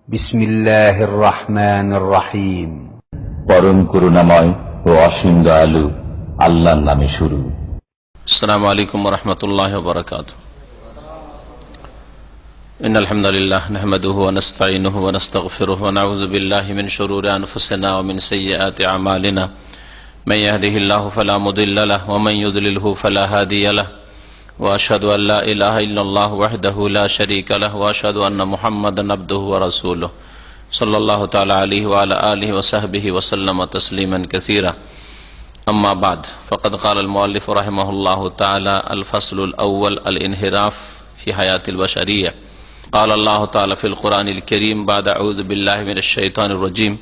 বিসমিল্লাহির রহমানির রহিম। পরম করুণাময় ও অসীম দয়ালু আল্লাহর নামে শুরু। আসসালামু আলাইকুম ওয়া রাহমাতুল্লাহি ওয়া বারাকাতুহু। ইন্নাল হামদালিল্লাহ নাহমাদুহু ওয়া নাস্তাঈনুহু ওয়া নাস্তাগফিরুহু ওয়া নাউযু বিল্লাহি মিন শুরুরি আনফুসিনা ওয়া মিন সাইয়্যাতি আমালিনা। মান ইয়াহদিহিল্লাহু ফালা মুদিল্লা লাহু ওয়া মান ইউদ্লিলহু ফালা হাদিয়া লাহু। ওয়া আশহাদু আল লা ইলাহা ইল্লাল্লাহু ওয়াহদাহু লা শারীকা লাহু ওয়া আশহাদু আন্না মুহাম্মাদান আবদুহু ওয়া রাসূলুহু সাল্লাল্লাহু তাআলা আলাইহি ওয়া আলা আলিহি ওয়া সাহবিহি ওয়া সাল্লামা তাসলিমান কাসীরা। أما بعد فقد قال المؤلف رحمه الله تعالى: الفصل الأول الانحراف في حياة البشرية. قال الله تعالى في القرآن الكريم بعد أعوذ بالله من الشيطان الرجيم: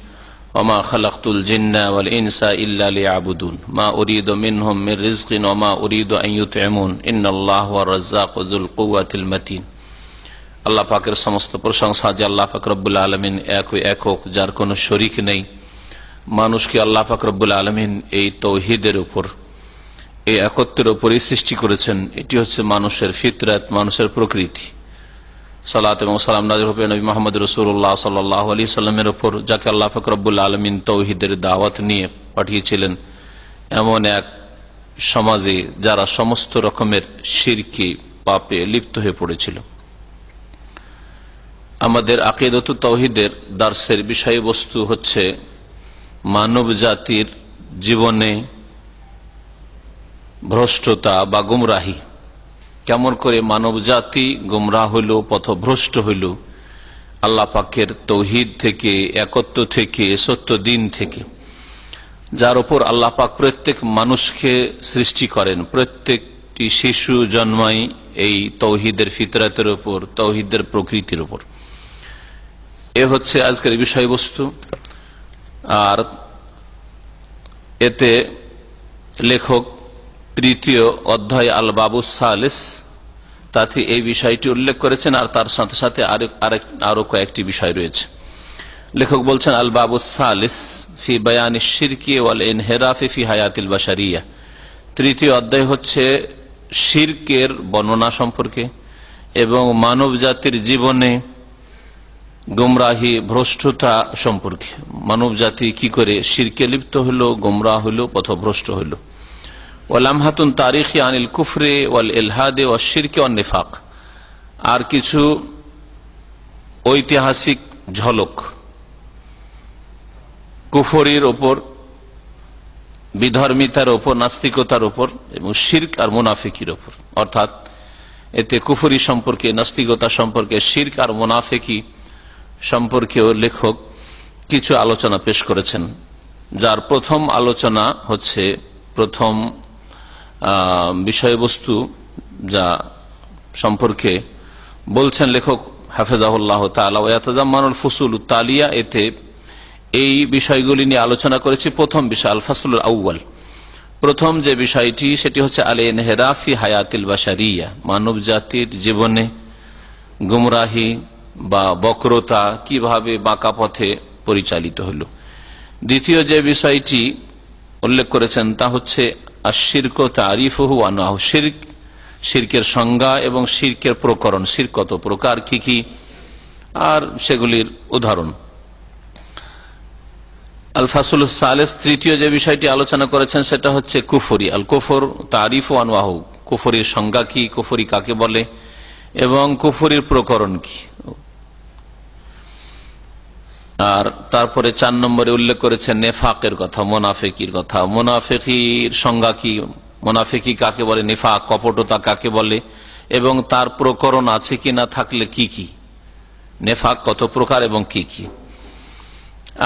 وما خلقت الجن والإنس إلا ليعبدون ما أريد منهم من رزق وما أريد أن يطعمون إن الله هو الرزاق ذو القوة المتين। আল্লাহ পাকের সমস্ত প্রশংসা যে আল্লাহ পাক রব্বুল আলামিন একক, যার কোনো শরীক নেই। মানুষকে আল্লাহ পাক রব্বুল আলামিন এই তৌহিদের উপর, এই একত্বের উপরই সৃষ্টি করেছেন। এটি হচ্ছে মানুষের ফিতরাত, মানুষের প্রকৃতি। সালাত এবং সালাম নাযিল হবে নবী মুহাম্মদ রাসূলুল্লাহ সাল্লাল্লাহু আলাইহি সাল্লামের উপর, যাকে আল্লাহ পাক রব্বুল আলামিন তৌহিদের দাওয়াত নিয়ে পাঠিয়েছিলেন এমন এক সমাজে যারা সমস্ত রকমের শিরকি পাপে লিপ্ত হয়ে পড়েছিল। আমাদের আকীদাতুত তাওহীদের দার্সের বিষয়বস্তু হচ্ছে মানব জাতির জীবনে ভ্রষ্টতা বা গুমরাহি। কেমন করে মানব জাতি গুমরাহ হইল, পথভ্রষ্ট হইল আল্লাহ পাকের তৌহিদ থেকে, একত্ব থেকে, সত্য দিন থেকে, যার উপর আল্লাহ পাক প্রত্যেক মানুষকে সৃষ্টি করেন। প্রত্যেকটি শিশু জন্মায় এই তৌহিদের ফিতরাতের উপর, তৌহিদের প্রকৃতির উপর। এ হচ্ছে আজকের বিষয়বস্তু। আর এতে লেখক তৃতীয় অধ্যায় আল বাবুস সালিস তাতে এই বিষয়টি উল্লেখ করেছেন, আর তার সাথে সাথে আরো কয়েকটি বিষয় রয়েছে। লেখক বলছেন আল বাবুস সালিস ফি বায়ানিশ শিরকি ওয়াল ইনহিরাফি ফি হায়াতিল বাশারিয়া। তৃতীয় অধ্যায় হচ্ছে শিরকের বর্ণনা সম্পর্কে এবং মানব জাতির জীবনে গুমরাহি, ভ্রষ্টতা সম্পর্কে। মানব জাতি কি করে শিরকে লিপ্ত হইল, গুমরাহ হইল, পথভ্রষ্ট হইল। ওয়ালামহাতুন তারিখি আনিল কুফরে ওয়াল ইলহাদে ওয়াশ শিরকি ওয়ান নিফাক। আর কিছু ঐতিহাসিক ঝলক কুফরির ওপর, বিধর্মিতার ওপর, নাস্তিকতার ওপর এবং শিরক আর মুনাফিকির ওপর। অর্থাৎ এতে কুফরি সম্পর্কে, নাস্তিকতা সম্পর্কে, শিরক আর মুনাফিকি সম্পর্কেও লেখক কিছু আলোচনা পেশ করেছেন। যার প্রথম আলোচনা হচ্ছে, প্রথম বিষয়বস্তু যা সম্পর্কে বলছেন লেখক হাফেজাহুল্লাহ তাআলা, ওয়াতাযাম্মানুল ফুসুলুত তালিয়া। এতে এই বিষয়গুলি নিয়ে আলোচনা করেছি। প্রথম বিষয় আল ফাসলুল আউয়াল, প্রথম যে বিষয়টি সেটি হচ্ছে আল ইনহিরাফ ফি হায়াতিল বাশারিয়া, মানব জাতির জীবনে গুমরাহি বা বক্রতা কিভাবে বাঁকা পথে পরিচালিত হল। দ্বিতীয় যে বিষয়টি উল্লেখ করেছেন তা হচ্ছে আশ-শিরক তারিফুহু ওয়া আনওয়াহু, শিরক, শিরকের সংজ্ঞা এবং শিরকের প্রকরণ, শিরক কত প্রকার, কি কি, আর সেগুলির উদাহরণ। আল ফাসলুস সালিস, তৃতীয় যে বিষয়টি আলোচনা করেছেন সেটা হচ্ছে কুফরি, আল কুফর তারিফু ওয়া আনওয়াহু, কুফরির সংজ্ঞা কি, কুফরি কাকে বলে এবং কুফরির প্রকরণ কি। আর তারপরে 4 নম্বরে উল্লেখ করেছেন নেফাকের কথা, মুনাফিকির কথা। মুনাফিকির সংজ্ঞা কি, মুনাফিকি কাকে বলে, নিফাক কপটতা কাকে বলে এবং তার প্রকরণ আছে কি না, থাকলে কি কি, নেফাক কত প্রকার এবং কি কি।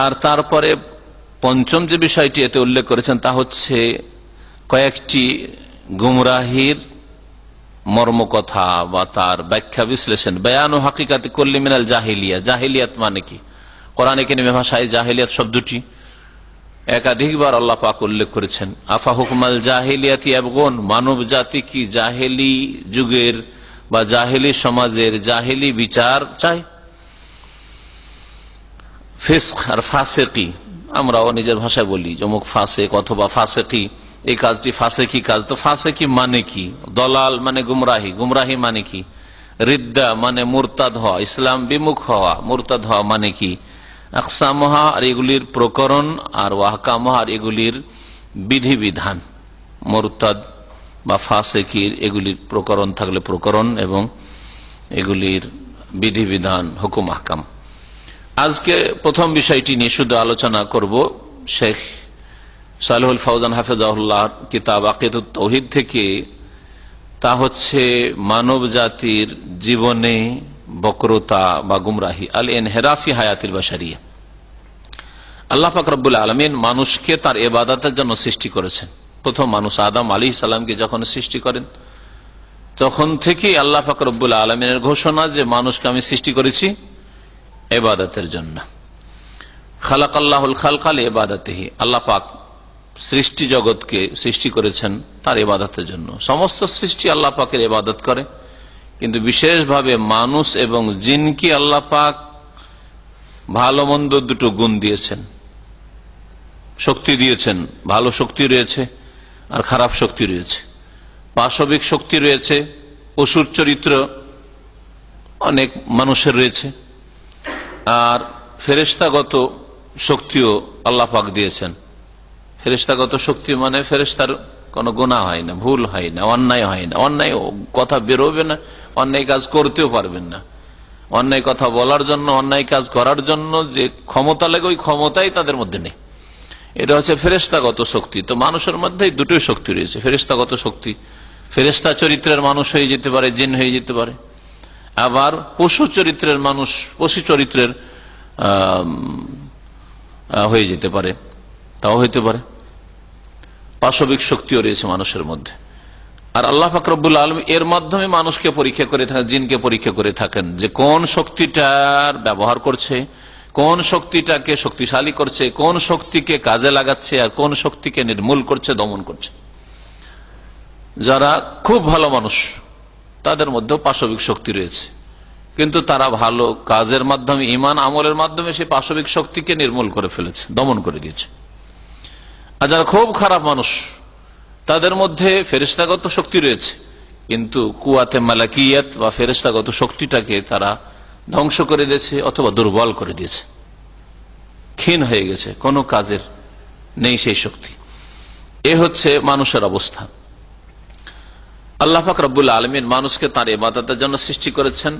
আর তারপরে পঞ্চম যে বিষয়টি এতে উল্লেখ করেছেন তা হচ্ছে কয়েকটি গুমরাহির মর্মকথা বা তার ব্যাখ্যা বিশ্লেষণ। বায়ানু হাকিকাতি কুল্লি মিনাল জাহিলিয়া, জাহিলিয়াত মানে কি। কোরআনে কারিমে ভাষায় জাহিলিয়াত শব্দটি একাধিকবার আল্লাহ পাক উল্লেখ করেছেন। আফা হুকমাল জাহিলিয়াতি ইয়াবগুন, মানব জাতি কি জাহেলি যুগের বা জাহেলি সমাজের জাহেলি বিচার চায়। ফিসক আর ফাসেকি, আমরাও নিজের ভাষায় বলি যমুক ফাসেক অথবা ফাসেকি, এই কাজটি ফাসেকি কাজ। তো ফাসেকি মানে কি, দলাল মানে গুমরাহি, গুমরাহি মানে কি, রিদ্দা মানে মুরতাদ হওয়া, ইসলাম বিমুখ হওয়া। মুরতাদ হওয়া মানে কি? আকসামহা আর এগুলির প্রকরণ, আর ওয়াহকামহা আর এগুলির বিধিবিধান। মুরতাদ বা ফাসিকির এগুলির প্রকরণ থাকলে প্রকরণ এবং এগুলির বিধিবিধান, হুকুম আহকাম। আজকে প্রথম বিষয়টি নিয়ে শুধু আলোচনা করব। শেখ সালেহুল ফৌজান হাফেজাহুল্লাহ কিতাব আকিদুত তাওহীদ থেকে, তা হচ্ছে মানব জাতির জীবনে বক্রতা বা গুমরাহি, আল ইনহিরাফি হায়াতিল বাশারিয়া। আল্লাহ পাক রব্বুল আলামিন মানুষকে তার ইবাদতের জন্য সৃষ্টি করেছেন। প্রথম মানুষ আদম আলাইহিস সালামকে যখন সৃষ্টি করেন, তখন থেকেই আল্লাহ পাক রব্বুল আলামিনের ঘোষণা যে মানুষকে আমি সৃষ্টি করেছি ইবাদতের জন্য। খালাকাল্লাহুল খালকা লিইবাদাতিহি, আল্লাহ পাক সৃষ্টি জগৎকে সৃষ্টি করেছেন তার ইবাদতের জন্য। সমস্ত সৃষ্টি আল্লাহ পাকের ইবাদত করে, কিন্তু বিশেষভাবে মানুষ এবং জিনকে আল্লাহ পাক ভালো মন্দ দুটো গুণ দিয়েছেন, শক্তি দিয়েছেন। ভালো শক্তি রয়েছে আর খারাপ শক্তি রয়েছে। পাশবিক শক্তি রয়েছে, পশুর চরিত্র অনেক মানুষের রয়েছে, আর ফেরেশতাগত শক্তিও আল্লাহ পাক দিয়েছেন। ফেরেশতাগত শক্তি মানে ফেরেশতার কোনো গুনাহ হয় না, ভুল হয় না, অন্যায় হয় না, অন্যায় কথা বেরোবে না, অন্যায় কাজ করতেও পারবেন না। অন্যায় কথা বলার জন্য, অন্যায় কাজ করার জন্য যে ক্ষমতা লাগে, ওই ক্ষমতাই তাদের মধ্যে নেই। এটা হচ্ছে ফেরেশতাগত শক্তি। তো মানুষের মধ্যে দুটোই শক্তি রয়েছে, ফেরেশতাগত শক্তি। ফেরেশতা চরিত্রের মানুষ হয়ে যেতে পারে, জিন হয়ে যেতে পারে। আবার পশু চরিত্রের মানুষ, পশু চরিত্রের হয়ে যেতে পারে, তাও হইতে পারে। পাশবিক শক্তিও রয়েছে মানুষের মধ্যে। আর আল্লাহ পাক রব্বুল আলামিন এর মাধ্যমে মানুষকে পরীক্ষা করে থাকেন, জিনকে পরীক্ষা করে থাকেন যে কোন শক্তিটার ব্যবহার করছে, কোন শক্তিটাকে শক্তিশালী করছে, কোন শক্তিকে কাজে লাগাচ্ছে, আর কোন শক্তিকে নির্মূল করছে, দমন করছে। যারা খুব ভালো মানুষ, তাদের মধ্যেও পাশবিক শক্তি রয়েছে, কিন্তু তারা ভালো কাজের মাধ্যমে, ঈমান আমলের মাধ্যমে সেই পাশবিক শক্তিকে নির্মূল করে ফেলেছে, দমন করে দিয়েছে। আর যারা খুব খারাপ মানুষ, তাদের মধ্যে ফেরেশতাগত শক্তি রয়েছে, কিন্তু কুয়াতে মালাকিয়াত বা ফেরেশতাগত শক্তিটাকে তারা ধ্বংস করে দিয়েছে অথবা দুর্বল করে দিয়েছে, ক্ষীণ হয়ে গেছে, কোনো কাজের নেই সেই শক্তি। এ হচ্ছে মানুষের অবস্থা। আল্লাহ পাক রব্বুল আলামিন মানুষকে তার ইবাদতের জন্য সৃষ্টি করেছেন,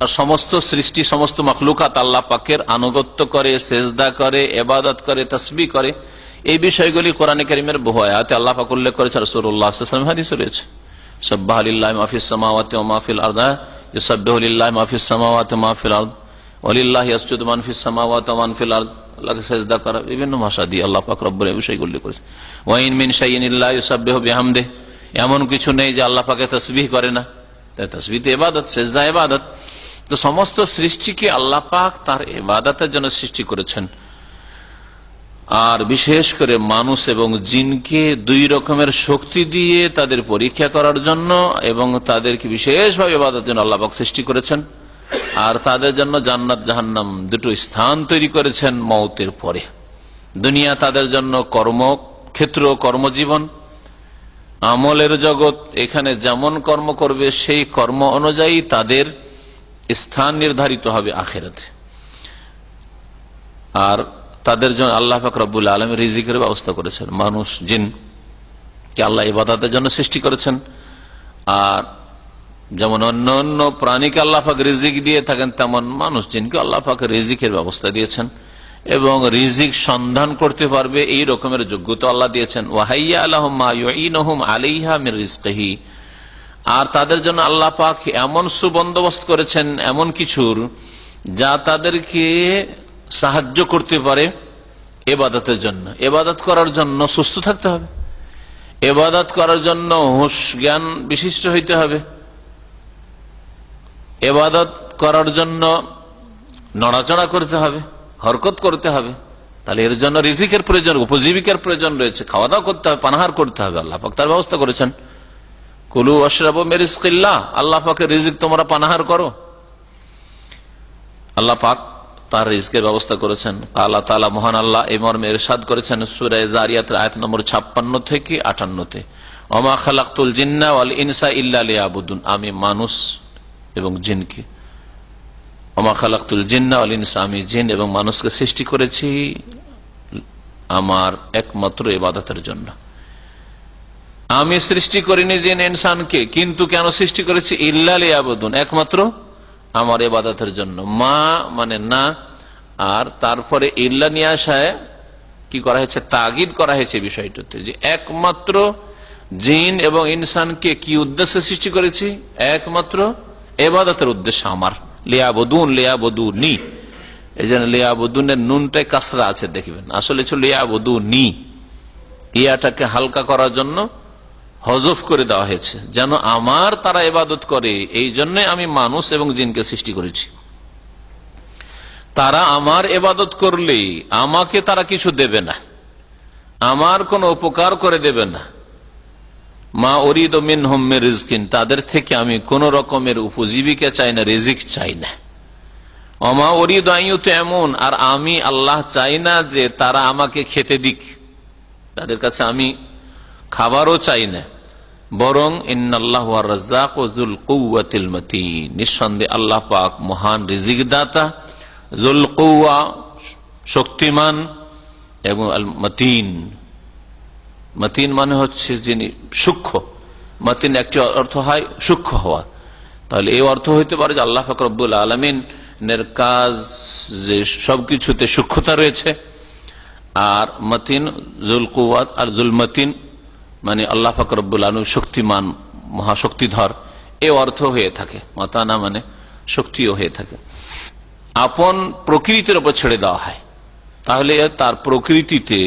আর সমস্ত সৃষ্টি, সমস্ত মাখলুকাত আল্লাহ পাকের আনুগত্য করে, সেজদা করে, ইবাদত করে, তাসবিহ করে। এই বিষয়গুলি কোরআনে কারীমের বহু আয়াতে আল্লাহ পাক উল্লেখ করেছেন, রাসূলুল্লাহ সাল্লাল্লাহু আলাইহি ওয়াসাল্লাম হাদিসে রয়েছে। সাব্বাহা লিল্লাহি মা ফিস সামাওয়াতি ওয়া মা ফিল আরদি, ইউসাব্বিহু লিল্লাহি মা ফিস সামাওয়াতি ওয়া মা ফিল আরদি ওয়া লিল্লাহি ইয়াসজুদু মান ফিস সামাওয়াতি ওয়া মান ফিল আরদি। আল্লাহকে সেজদা করা, বিভিন্ন ভাষা দিয়ে আল্লাহ পাক রব্বুল এই বিষয়গুলি উল্লেখ করেছেন। ওয়া ইন মিন শাইইন ইল্লা ইউসাব্বিহু বিহামদিহি, এমন কিছু নেই যে আল্লাহ পাকে তাসবিহ করে না। তাই তাসবিহ তো ইবাদত, সেজদা ইবাদত। তো সমস্ত সৃষ্টিকে আল্লাহ পাক তার ইবাদতের জন্য সৃষ্টি করেছেন। আর বিশেষ করে মানুষ এবং জিনকে দুই রকমের শক্তি দিয়ে তাদের পরীক্ষা করার জন্য, এবং তাদেরকে বিশেষভাবে ইবাদতের জন্য আল্লাহ পাক সৃষ্টি করেছেন। আর তাদের জন্য জান্নাত জাহান্নাম দুটো স্থান তৈরি করেছেন মওতের পরে। দুনিয়া তাদের জন্য কর্মক্ষেত্র, কর্মজীবন, আমলের জগৎ। এখানে যেমন কর্ম করবে সেই কর্ম অনুযায়ী তাদের স্থান নির্ধারিত হবে আখিরাতে। আর তাদের জন্য আল্লাহ পাক রব্বুল আলামিন রিজিকের ব্যবস্থা করেছেন। মানুষ জিনকে আল্লাহ ইবাদতের জন্য সৃষ্টি করেছেন। আর যেমন অন্য অন্য প্রাণীকে আল্লাহ পাক রিজিক দিয়ে থাকেন, তেমন মানুষ জিনকে আল্লাহ পাক রিজিকের ব্যবস্থা দিয়েছেন, এবং রিজিক সন্ধান করতে পারবে এই রকমের যোগ্যতা আল্লাহ দিয়েছেন। ওয়াহাইয়া লাহুম মা ইউইনুহুম আলাইহা মির রিজকিহি, আর তাদের জন্য আল্লাহ পাক এমন সুবন্দোবস্ত করেছেন এমন কিছুর, যা তাদেরকে সাহায্য করতে পারে ইবাদতের জন্য। ইবাদত করার জন্য সুস্থ থাকতে হবে, ইবাদত করার জন্য হুঁশ জ্ঞান বিশিষ্ট হইতে হবে, ইবাদত করার জন্য নড়াচড়া করতে হবে, হরকত করতে হবে। তাহলে এর জন্য রিজিকের প্রয়োজন, উপজীবিকার প্রয়োজন রয়েছে, খাওয়া দাওয়া করতে হবে, পানাহার করতে হবে। আল্লাহ পাক তার ব্যবস্থা করেছেন। কুলু ওয়াশরাবু মির রিজকিল্লাহ, আল্লাহ পাকের রিজিক তোমরা পানাহার করো। আল্লাহ পাক তার রিজকের ব্যবস্থা করেছেন। আল্লাহ তাআলা মহান আল্লাহ এই মর্মে ইরশাদ করেছেন সূরা যারিয়াতের আয়াত নম্বর 56 থেকে 58 তে, ওমা খালাকতুল জিন্না ওয়াল ইনসা ইল্লা লিয়াবুদুন, আমি মানুষ এবং জিনকে। ওমা খালাকতুল জিন্না ওয়াল ইনসা, আমি জিন এবং মানুষকে সৃষ্টি করেছি আমার একমাত্র ইবাদতের জন্য। আমি সৃষ্টি করিনি জিন ইনসানকে, কিন্তু কেন সৃষ্টি করেছি? ইল্লা লিয়াবুদুন, একমাত্র আমার ইবাদতের জন্য। মা মানে না, আর তারপরে ইল্লা নিয়ে আসায় কি করা হয়েছে? তাগিদ করা হয়েছে বিষয়টাতে, যে একমাত্র জিন এবং ইনসানকে কি উদ্দেশ্যে সৃষ্টি করেছি? একমাত্র ইবাদতের উদ্দেশ্যে আমার। লিয়াবুদুন, লিয়াবুদুনি, এই জন্য লিয়াবুদুনের নুনটাই কাসরা আছে দেখবেন, আসলে ছিল লিয়াবুদুনি। ইয়াটাকে হালকা করার জন্য হজফ করে দেওয়া হয়েছে, যেন আমার তারা ইবাদত করে। এই জন্য আমি মানুষ এবং জিনকে সৃষ্টি করেছি। তারা আমার ইবাদত করলে আমাকে তারা কিছু দেবে না, আমার কোনো উপকার করে দেবে না। মা উরিদু মিনহুম মির রিজকিন, তাদের থেকে আমি কোন রকমের উপজীবিকা চাই না, রিজিক চাই না। ওমা উরিদু আন ইউতঈমুন, আর আমি আল্লাহ চাই না যে তারা আমাকে খেতে দিক, তাদের কাছে আমি খাবারও চাই না। বরং ইন্নাল্লাহু ওয়ার রাজ্জাকু যুল কুওয়াতিল মাতিন, নিঃসন্দেহে আল্লাহ পাক মহান রিজিক দাতা, যুল কুওয়া শক্তিমান, এবং আল মাতিন, মাতিন মানে হচ্ছে যিনি সূক্ষ্ম। মাতিন একটি অর্থ হয় সূক্ষ্ম হওয়া, তাহলে এই অর্থ হইতে পারে যে আল্লাহ পাক রব্বুল আলামিনের কাজ যে সবকিছুতে সূক্ষ্মতা রয়েছে। আর মতিন জুল কুওয়াত আর জুল মতিন মানে আল্লাহ পাক রব্বুল আলামিন শক্তিমান, মহাশক্তিধর, এই অর্থ হয়ে থাকে। মাতানা মানে শক্তিও হয়ে থাকে। আপন প্রকৃতির উপর ছেড়ে দেওয়া হয়, তাহলে তার প্রকৃতিতে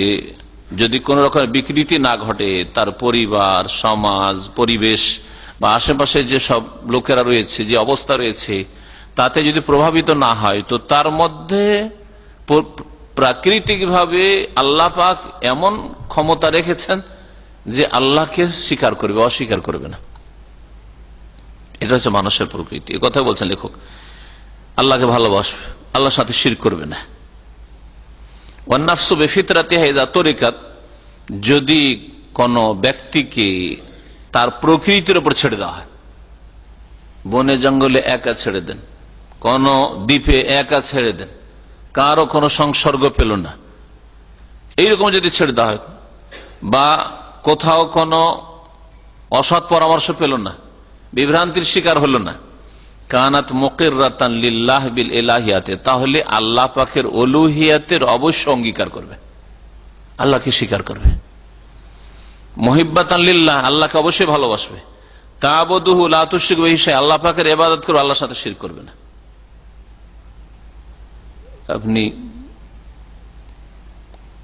যদি কোন রকমের বিকৃতি না ঘটে, তার পরিবার, সমাজ, পরিবেশ বা আশেপাশে যে সব লোকেরা রয়েছে, যে অবস্থা রয়েছে, তাতে যদি প্রভাবিত না হয়, তো তার মধ্যে প্রাকৃতিকভাবে আল্লাহ পাক এমন ক্ষমতা রেখেছেন যে আল্লাহকে স্বীকার করবে, অস্বীকার করবে না। এটা হচ্ছে মানুষের প্রকৃতি। এ কথা বলছেন লেখক, আল্লাহকে ভালোবাসবে, আল্লাহর সাথে শিরক করবে না। ওয়ান্নাফসু বিফিতরাতিহা ইযা তুরিকাত, যদি কোন ব্যক্তিকে তার প্রকৃতির উপর ছেড়ে দেওয়া হয়, বনে জঙ্গলে একা ছেড়ে দেন, কোন দ্বীপে একা ছেড়ে দেন, কারো কোনো সংসর্গ পেল না, এইরকম যদি ছেড়ে দেওয়া হয়, বা কোথাও কোনো অসৎ পরামর্শ পেল না, বিভ্রান্তির শিকার হলো না, কানাত মুকিররাতান লিল্লাহ বিল ইলাহিয়াতে, তাহলে আল্লাহ পাকের উলুহিয়াতের অবশ্য অঙ্গীকার করবে, আল্লাহকে স্বীকার করবে। মুহিব্বাতান লিল্লাহ, আল্লাহকে অবশ্যই ভালোবাসবে। তা'বুদুহু লা তুশরিকু বিহি শাইআ, আল্লাহ পাকের ইবাদত করবে, আল্লাহর সাথে শিরক করবে না। আপনি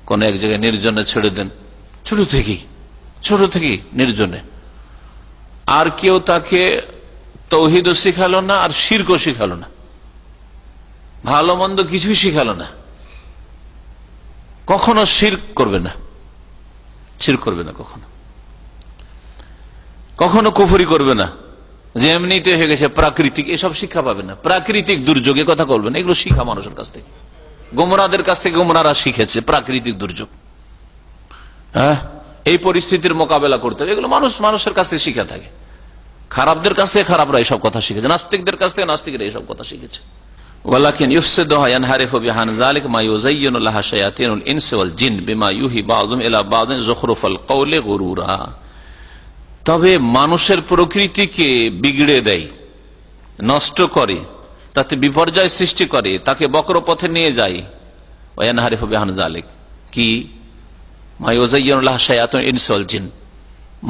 কোন এক জায়গায় নির্জনে ছেড়ে দেন, ছোট থেকেই নির্জনে, আর কেউ তাকে তাওহীদও শিখালো না, আর শিরকও শিখালো না, ভালো মন্দ কিছুই শিখালো না, কখনো শিরক করবে না, কখনো কুফরি করবে না, যে এমনিতে হয়ে গেছে প্রাকৃতিক, এসব শিক্ষা পাবে না। প্রাকৃতিক দুর্যোগের কথা বলবে না, এগুলো শিক্ষা মানুষের কাছ থেকে, গোমরাদের কাছ থেকে গোমরারা শিখেছে প্রাকৃতিক দুর্যোগ। হ্যাঁ, এই পরিস্থিতির মোকাবেলা করতে হবে, এগুলো মানুষের কাছ থেকে শিখে থাকে। খারাপদের কাছ থেকে খারাপরা এইসব কথা শিখেছে, নাস্তিকদের কাছ থেকে নাস্তিকরা এইসব কথা শিখেছে। ওয়ালাকিন ইফসিদুহা ইয়ানহারিফু বিহান যালিক মা ইউযায়্যিনু লাহা শায়াতিনুল ইনসি ওয়াল জিন বিমা ইউহি বা'যুহুম ইলা বা'যিন যুখরুফাল কওলি গুরুরা, তবে মানুষের প্রকৃতিকে বিগড়ে দেয়, নষ্ট করে, তাতে বিপর্যয় সৃষ্টি করে, তাকে বক্র পথে নিয়ে যায়। ওয়ানহারিফু বিহান যালিক কি মা ইউযায়্যিনু লাহা শায়াতিনুল ইনসি ওয়াল জিন,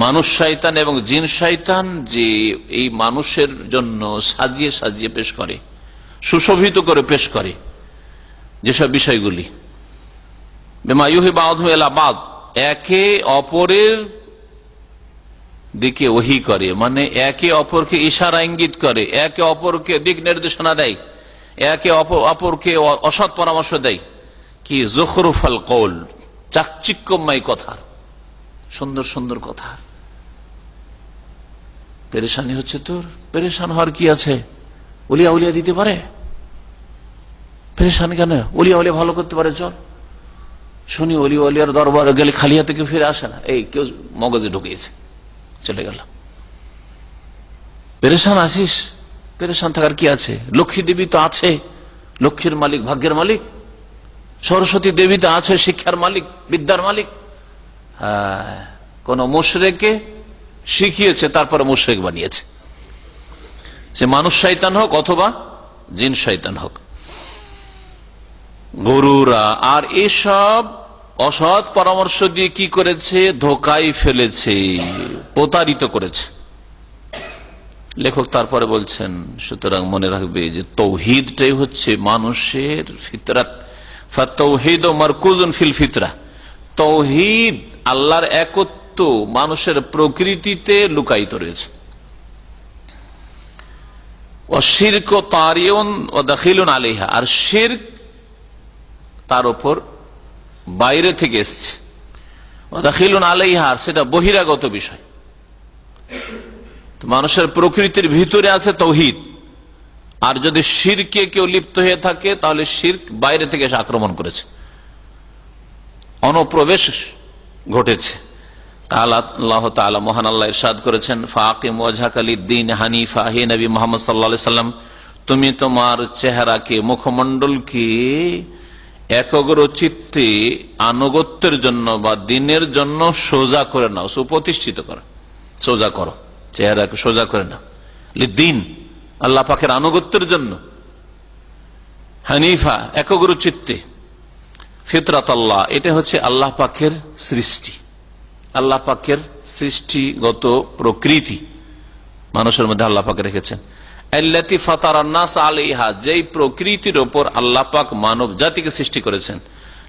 মানুষ শয়তান এবং জিন শয়তান যে এই মানুষের জন্য সাজিয়ে সাজিয়ে পেশ করে, সুশোভিত করে পেশ করে যেসব বিষয়গুলি, বিমা ইউহি বা'যুহুম ইলা বা'য, একে অপরের দিকে ওহী করে, মানে একে অপরকে ইশারা ইঙ্গিত করে, একে অপরকে দিক নির্দেশনা দেয়, একে অপরকে অসৎ পরামর্শ দেয়। কি যুখরুফাল কওল, চাকচিক্যময় কথা, সুন্দর সুন্দর কথা। পেরেশানি হচ্ছে তোর, পেরেশান হওয়ার কি আছে? উলিয়া দিতে পারে, পেরেশান কেন? উলিয়া ভালো করতে পারে, চল শুনি। উলিয়ার দরবার গেলে খালি হাতে কেউ ফিরে আসে না, এই কেউ মগজে ঢুকিয়েছে, চলে গেল। পেরেশান আসিস, পেরেশান থাকার কি আছে? লক্ষ্মী দেবী তো আছে, লক্ষ্মীর মালিক, ভাগ্যের মালিক। সরস্বতী দেবী তো আছে, শিক্ষার মালিক, বিদ্যার মালিক। কোন মুশরিককে শিখিয়েছে, তারপরে মুশরিক বানিয়েছে, সে মানুষ শয়তান হোক অথবা জিন শয়তান হোক। গরুরা আর এসব অসৎ পরামর্শ দিয়ে কি করেছে? ধোকায় ফেলেছে, প্রতারিত করেছে। লেখক তারপরে বলছেন, সুতরাং মনে রাখবে যে তৌহিদটাই হচ্ছে মানুষের ফিতরাত। ফাতাওহীদ মারকুজুন ফিল ফিতরা। তৌহিদ, আল্লাহর একত্ব মানুষের প্রকৃতিতে লুকায়িত রয়েছে। অশিরক তারিউন ওয়া দাখিলুন আলাইহা, আর শিরক তার উপর বাইরে থেকে এসছে। ওয়া দাখিলুন আলাইহা, সেটা বহিরাগত বিষয়। মানুষের প্রকৃতির ভিতরে আছে তৌহিদ, আর যদি শিরকে কেউ লিপ্ত হয়ে থাকে তাহলে শিরক বাইরে থেকে এসে আক্রমণ করেছে, অনুপ্রবেশ ঘটেছে। আল্লাহ তাআলা, মহান আল্লাহ ইরশাদ করেছেন, ফাকিম ওয়াজহাকা লিদ-দীন হানিফা, হে নবী মুহাম্মদ সাল্লাল্লাহু আলাইহি সাল্লাম, তুমি তোমার চেহারাকে, মুখমণ্ডলকে একগ্র চিত্তে আনুগত্যের জন্য বা দিনের জন্য সোজা করে নাও, সুপ্রতিষ্ঠিত করো, সোজা করো, চেহারাকে সোজা করে নাও। লিদ-দীন, আল্লাহ পাকের আনুগত্যের জন্য। হানিফা, একগ্র চিত্তে। ফিতরাত আল্লাহ, এটা হচ্ছে আল্লাহ পাকের সৃষ্টি, আল্লাহ পাকের সৃষ্টিগত প্রকৃতি মানুষের মধ্যে আল্লাহ পাক রেখেছেন। আল্লাতী ফাতারান নাস আলাইহা, যেই প্রকৃতির উপর আল্লাহ পাক মানব জাতিকে সৃষ্টি করেছেন।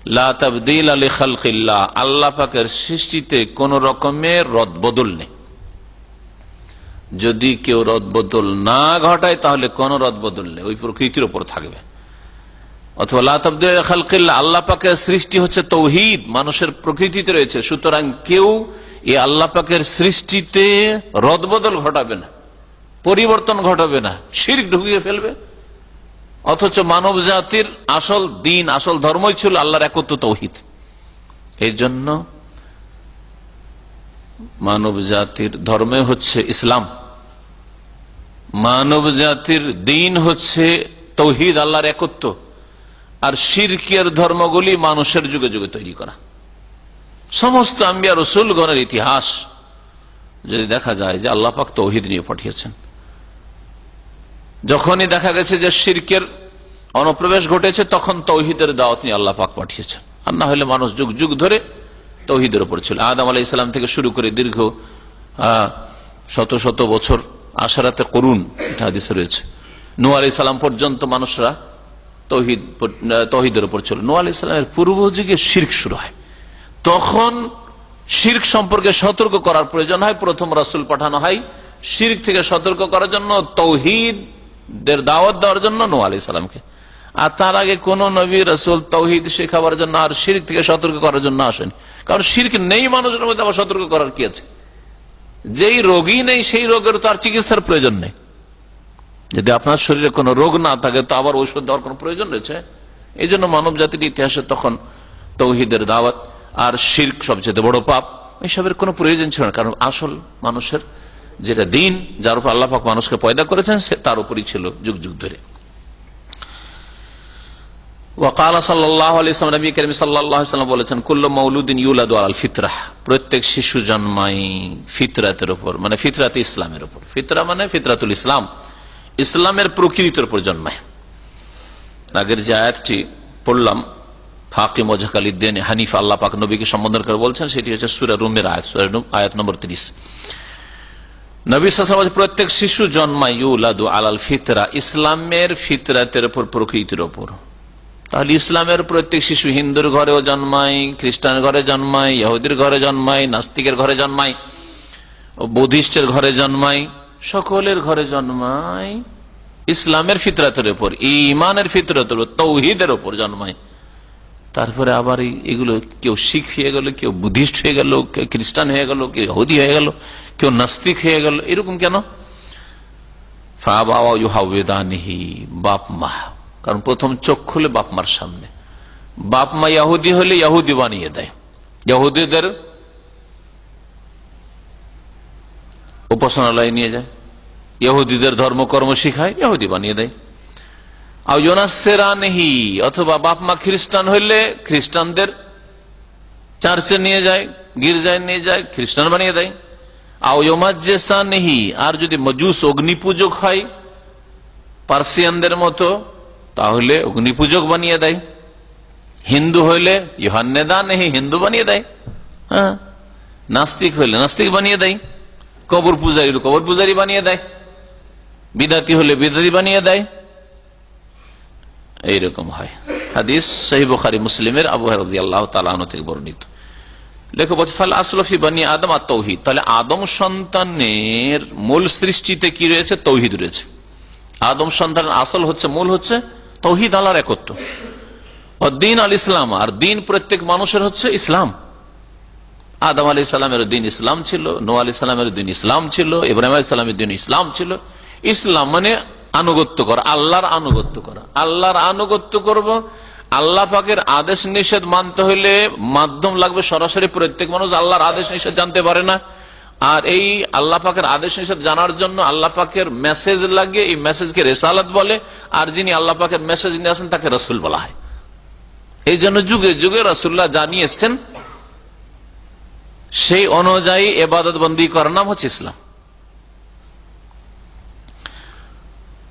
লা তাবদীলা লিখালকিল্লাহ, আল্লাহ পাকের সৃষ্টিতে কোন রকমের রদবদল নেই। যদি কেউ রদবদল না ঘটায় তাহলে কোন রদবদল নেই, ওই প্রকৃতির উপর থাকবে। অথবা লা তাবদীলা লিখালকিল্লাহ, আল্লাহ পাকের সৃষ্টি হচ্ছে তৌহিদ, মানুষের প্রকৃতিতে রয়েছে। সুতরাং কেউ এই আল্লাহ পাকের সৃষ্টিতে রদবদল ঘটাবে না, পরিবর্তন ঘটাবে না, শিরক ঢুকিয়ে ফেলবে। অথচ মানব জাতির আসল দিন, আসল ধর্মই ছিল আল্লাহর একত্ব, তৌহিদ। এই জন্য মানব জাতির ধর্মে হচ্ছে ইসলাম, মানব জাতির দিন হচ্ছে তৌহিদ, আল্লাহর একত্ব। আর শিরকের ধর্মগুলি মানুষের যুগে যুগে তৈরি করা। সমস্ত আম্বিয়া রাসূলগণের ইতিহাস যদি দেখা যায় যে আল্লাহ পাক তৌহিদ নিয়ে পাঠিয়েছেন। যখনই দেখা গেছে যে শিরকের অনুপ্রবেশ ঘটেছে, তখন তৌহিদের দাওয়াত নিয়ে আল্লাহ পাক পাঠিয়েছেন। আর না হলে মানুষ যুগ যুগ ধরে তৌহিদের উপর ছিল। আদম আলাইহিস সালাম থেকে শুরু করে দীর্ঘ শত শত বছর, আশারাতে করুন, এটা হাদিসে রয়েছে, নূহ আলাইহিস সালাম পর্যন্ত মানুষরা তৌহিদের উপর ছিল। নূহ আলাইহিস সালামের পূর্ব যুগে শিরক শুরু হয়, তখন শিরক সম্পর্কে সতর্ক করার প্রয়োজন হয়। প্রথম রাসূল পাঠানো হয় শিরক থেকে সতর্ক করার জন্য, তৌহিদের দাওয়াত দেওয়ার জন্য নূহ আলাইহিস সালামকে। আর তার আগে কোন নবী রাসূল তৌহিদ শেখাবার জন্য আর শিরক থেকে সতর্ক করার জন্য আসেনি। কারণ শিরক নেই মানুষের মধ্যে, আবার সতর্ক করার কি আছে? যেই রোগী নেই সেই রোগের তো আর চিকিৎসার প্রয়োজন নেই। যদি আপনার শরীরে কোনো রোগ না থাকে তো আবার ঔষধ দেওয়ার কোন প্রয়োজন রয়েছে? এই জন্য মানব জাতির ইতিহাসে তখন তৌহিদের দাওয়াত আর শিরক সবচেয়ে বড় পাপ, এসবের কোনো প্রয়োজন ছিল না। কারণ আসল মানুষের যেটা দিন, যার উপর আল্লাহ পাক মানুষকে পয়দা করেছেন, সে তার উপরই ছিল যুগ যুগ ধরে। ওয়াকালা সাল্লাল্লাহু আলাইহি ওয়াসাল্লাম, নবী করিম সাল্লাল্লাহু আলাইহি ওয়াসাল্লাম বলেছেন, কুল্লু মাউলুদিন ইউলাদু আলাল ফিতরাহ, প্রত্যেক শিশু জন্মায় ফিতরাতের উপর, মানে ফিতরাতে ইসলামের উপর। ফিতরা মানে ফিতরাতুল ইসলাম, ইসলামের প্রকৃতির উপর জন্মায়। আগের যে আয়াতটি পড়লাম, ফাকিম ওয়াজহাকা লিদ-দীন হানিফা, আল্লাহ পাক নবীকে সম্বোধন করে বলছেন, সেটি হচ্ছে সূরা রুমের আয়াত, সূরা রুম আয়াত নম্বর 30। নবী সাল্লাল্লাহু আলাইহি ওয়াসাল্লাম, প্রত্যেক শিশু জন্মায় ইউলাদু আলাল ফিতরা, ইসলামের ফিতরাতের উপর, প্রকৃতির উপর। তাহলে ইসলামের প্রত্যেক শিশু হিন্দুর ঘরেও জন্মায়, খ্রিস্টান ঘরে জন্মায়, ইহুদির ঘরে জন্মায়, নাস্তিকের ঘরে জন্মায়, বৌদ্ধিস্টের ঘরে জন্মায়, সকলের ঘরে জন্মায় ইসলামের ফিতরাতের উপর, ঈমানের ফিতরাতের উপর, তৌহিদের উপর জন্মায়। তারপরে আবার এগুলো কেউ শিখ হয়ে গেল, কেউ বুদ্ধিস্ট হয়ে গেল, কেউ খ্রিস্টান হয়ে গেল, কেউ ইহুদি হয়ে গেল, কেউ নাস্তিক হয়ে গেল। এরকম কেন? ফাআবাওয়া ইউহাউওয়িদানিহি, বাপ মা, কারণ প্রথম চোখ খুলে বাপ মার সামনে। বাপ মা ইহুদি হলে ইহুদি বানিয়ে দেয়, ইহুদিদের উপাসনালয়ে নিয়ে যায়, ইহুদিদের ধর্মকর্ম শিখায়, ইহুদি বানিয়ে দেয়। আও ইউনাসসিরানহি, অথবা বাপ মা খ্রিস্টান হইলে খ্রিস্টানদের চার্চে নিয়ে যায়, গির্জায় নিয়ে যায়, খ্রিস্টান বানিয়ে দেয়। আও ইউমাজ্জিসানহি, আর যদি মজুস অগ্নি পূজক হয় পার্সিয়ানদের মতো, তাহলে অগ্নি পূজক বানিয়ে দেয়। হিন্দু হইলে ইউহান্নেদানহি, হিন্দু বানিয়ে দেয়। হ্যাঁ, নাস্তিক হইলে নাস্তিক বানিয়ে দেয়। কবর পূজারী কবর পূজারী বানিয়ে দেয়। বিদাতি হলে বিদাতি বানিয়ে দেয়। এইরকম হয়। হাদিস সহিহ বুখারী মুসলিমের আবু হুরায়রা রাদিয়াল্লাহু তাআলা আনহু থেকে বর্ণিত। লেখক বলছে ফাল আসলু ফি বানি আদম আত-তাওহীদ, তাহলে আদম সন্তানের মূল সৃষ্টিতে কি রয়েছে? তাওহীদ রয়েছে। আদম সন্তানের আসল হচ্ছে, মূল হচ্ছে তাওহীদ, আল্লাহর একত্ব। দ্বীন আল ইসলাম, আর দিন প্রত্যেক মানুষের হচ্ছে ইসলাম। আদম আলাইহিস সালামের দিন ইসলাম ছিল, নূহ আলাইহিস সালামের দিন ইসলাম ছিল, ইব্রাহিম আলাইহিস সালামের দিন ইসলাম ছিল। ইসলাম মানে আনুগত্য করা, আল্লাহর আনুগত্য করা। আল্লাহর আনুগত্য করব, আল্লাহ পাকের আদেশ নিষেধ মানতে হইলে মাধ্যম লাগবে। সরাসরি প্রত্যেক মানুষ আল্লাহর আদেশ নিষেধ জানতে পারে না। আর এই আল্লাহ পাকের আদেশ নিষেধ জানার জন্য আল্লাহ পাকের মেসেজ লাগে, এই মেসেজকে রিসালাত বলে। আর যিনি আল্লাহ পাকের মেসেজ নিয়ে আসেন তাকে রাসূল বলা হয়। এই জন্য যুগে যুগে রাসূলুল্লাহ জানিয়ে এসেছেন, সেই অনুযায়ী ইবাদত বন্দী করার নাম হচ্ছে ইসলাম।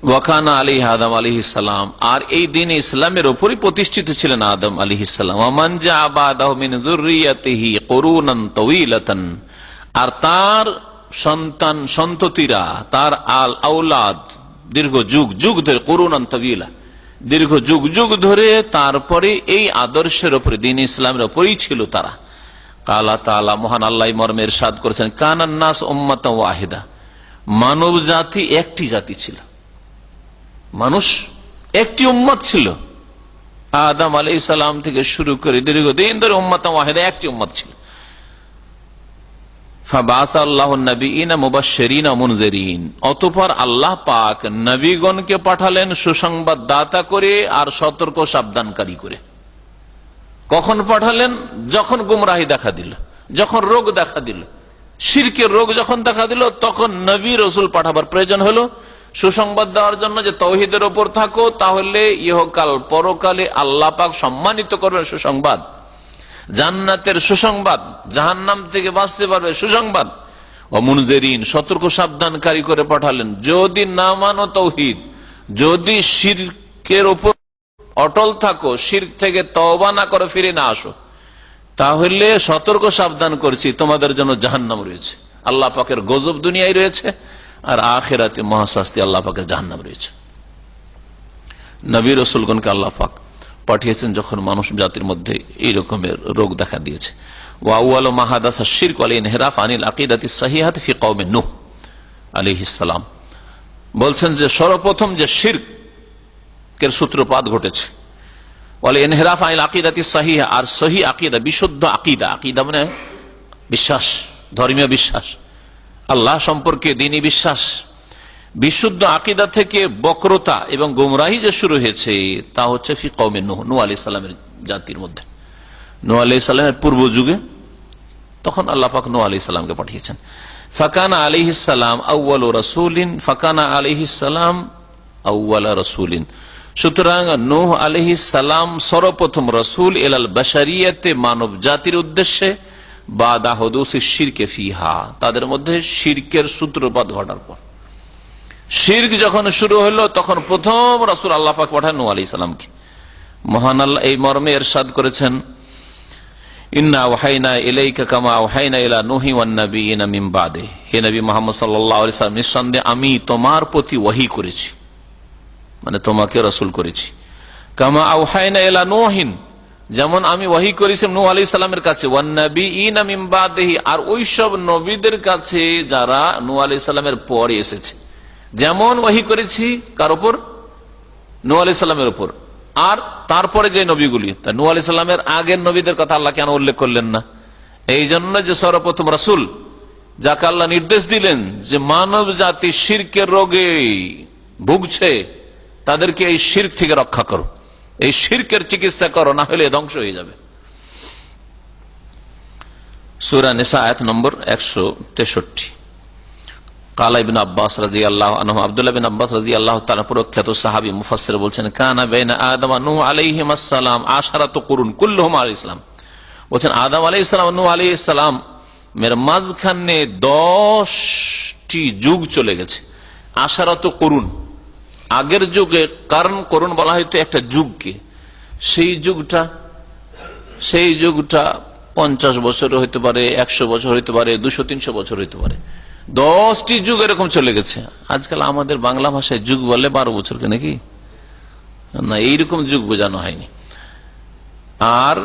ওয়াকানা আলাইহি আদম আলাইহিস সালাম, আর এই দিন ইসলামের উপরই প্রতিষ্ঠিত ছিলেন আদম আলাইহিস সালাম। ওয়ামান জাআ বাদাহু মিন যুররিয়াতিহি কুরুনান তাওয়িলাতান, আর তার সন্তান সন্ততিরা, তার আল আওলাদ দীর্ঘ যুগ যুগ ধরে, কুরুনান তাওয়িলা দীর্ঘ যুগ যুগ ধরে তারপরে এই আদর্শের উপরে, দিন ইসলামের উপরেই ছিল তারা। কালা তাআলা, মহান আল্লাহ মর্মে ইরশাদ করেছেন, কানান নাস উম্মাতান ওয়াহিদা, মানব জাতি একটি জাতি ছিল, মানুষ একটি উম্মত ছিল। আদম আলাইহিস সালাম থেকে শুরু করে দীর্ঘদিন ধরে উম্মাতান ওয়াহিদা, একটি উম্মত ছিল। ফাবাসা আল্লাহুন নবিয়িনা মুবাশশিরিনা ওয়া মুনজিরিন, অতঃপর আল্লাহ পাক নবীগণকে পাঠালেন সুসংবাদদাতা করে আর সতর্ক সাবধানকারী করে। কখন পাঠালেন? যখন গুমরাহি দেখা দিল, যখন রোগ দেখা দিল, শিরকের রোগ যখন দেখা দিল, তখন নবী রাসূল পাঠাবার প্রয়োজন হলো সুসংবাদ দেওয়ার জন্য, যে তাওহীদের উপর থাকো, তাহলে ইহকাল পরকালে আল্লাহ পাক সম্মানিত করবেন। সুসংবাদ, জান্নাতের সুসংবাদ, জাহান্নাম থেকে বাঁচতে পারবে সুসংবাদ। ও মুনজিরিন, সতর্ক সাবধানকারী করে পাঠালেন। যদি না মানো তাওহীদ, যদি শিরকের উপর অটল থাকো, শিরক থেকে তওবা না করে ফিরে না আসো, তাহলে সতর্ক সাবধান করছি, তোমাদের জন্য জাহান্নাম রয়েছে। আল্লাহ পাকের গজব দুনিয়ায় রয়েছে, আর আখিরাতে মহাশাস্তি আল্লাহ পাকের জাহান্নাম রয়েছে। নবী রাসূলগণকে আল্লাহ পাক পাঠিয়েছেন যখন মানুষ জাতির মধ্যে এই রকমের রোগ দেখা দিয়েছে। ওয়া আউয়ালু মা হাদাসা শিরক ওয়াল ইনহিরাফ আনিল আকিদাতিস সাহিহাতি ফি কওমি নূহ আলাইহিস সালাম, বলছেন যে সর্বপ্রথম যে শিরকের সূত্রপাত ঘটেছে, ওয়াল ইনহিরাফ আনিল আকিদাতিস সাহিহা, আর সহিহ আকীদা, বিশুদ্ধ আকীদা, আকীদা মানে বিশ্বাস, ধর্মীয় বিশ্বাস, আল্লাহ সম্পর্কে দ্বীনি বিশ্বাস, বিশুদ্ধ আকীদা থেকে বক্রতা এবং গুমরাহি যে শুরু হয়েছে, তা হচ্ছে ফি কওমে নূহ, নূহ আলাইহিস সালামের জাতির মধ্যে। নূহ আলাইহিস সালামের পূর্ব যুগে তখন আল্লাহ পাক নূহ আলাইহিস সালামকে পাঠিয়েছেন। ফাকানা আলাইহিস সালাম আউয়ালু রাসূলিন, ফাকানা আলাইহিস সালাম আউয়ালা রাসূলিন, সুতরাং নূহ আলাইহিস সালাম সর্বপ্রথম রাসূল ইলাল বাশারিয়াতে, মানব জাতির উদ্দেশ্যে, বাদা হুদুসিশ শিরকে ফিহা, তাদের মধ্যে শিরকের সূত্রপাত ঘটার পর। শিরক যখন শুরু হলো, তখন প্রথম রাসূল আল্লাহ পাক পাঠান নূহ আলাইহিস সালামকে। মহান আল্লাহ এই মর্মে ইরশাদ করেছেন, ইন্না ওয়াহাইনা ইলাইকা কামা ওয়াহাইনা ইলা নূহি ওয়ান নাবিয়িনা মিন বাদে, হে নবী মুহাম্মদ সাল্লাল্লাহু আলাইহি ওয়াসাল্লাম, নিঃসন্দেহে আমি তোমার প্রতি ওহী করেছি, মানে তোমাকে রাসূল করেছি। কামা ওয়াহাইনা ইলা নূহিন, যেমন আমি ওহী করেছি নূহ আলাইহিস সালামের কাছে, ওয়ান নাবিয়িনা মিন বাদিহি, আর ওই সব নবীদের কাছে যারা নূহ আলাইহিস সালামের পরে এসেছে, যেমন ওহী করেছি কার উপর? নূহ আলাইহিস সালামের উপর। আর তারপরে যে নবীগুলি, তা নূহ আলাইহিস সালামের আগের নবীদের কথা আল্লাহ কেন উল্লেখ করলেন না? এই জন্য যে সর্বপ্রথম রাসূল যাকে আল্লাহ নির্দেশ দিলেন যে মানব জাতি শিরকের রোগে ভুগছে, তাদেরকে এই শিরক থেকে রক্ষা করো, এই শিরকের চিকিৎসা করো, না হলে ধ্বংস হয়ে যাবে। সূরা নিসা আয়াত নম্বর 163। কালা ইবনে আব্বাস রাদিয়াল্লাহু আনহু, আব্দুল্লাহ বিন আব্বাস রাদিয়াল্লাহু তাআলা প্রখ্যাত সাহাবী মুফাসসির বলছেন, কানা বাইনা আদম ওয়া নূহ আলাইহিমাস সালাম আশারাতু কুরুন কুল্লুহুম আলাইহিস সালাম। বলছেন আদম আলাইহিস সালাম নূহ আলাইহিস সালাম এর মাঝখানে 10টি যুগ চলে গেছে। আশারাতু কুরুন, আগের যুগে কারণ করুন বলা হয়তো একটা যুগকে, সেই যুগটা 50 বছর হইতে পারে, 100 বছর হইতে পারে, 200-300 বছর হইতে পারে। 10টি যুগ এরকম চলে গেছে। আজকাল আমাদের বাংলা ভাষায় যুগ বলে 12 বছরকে, নাকি না, এইরকম যুগ বোঝানো হয়নি। আর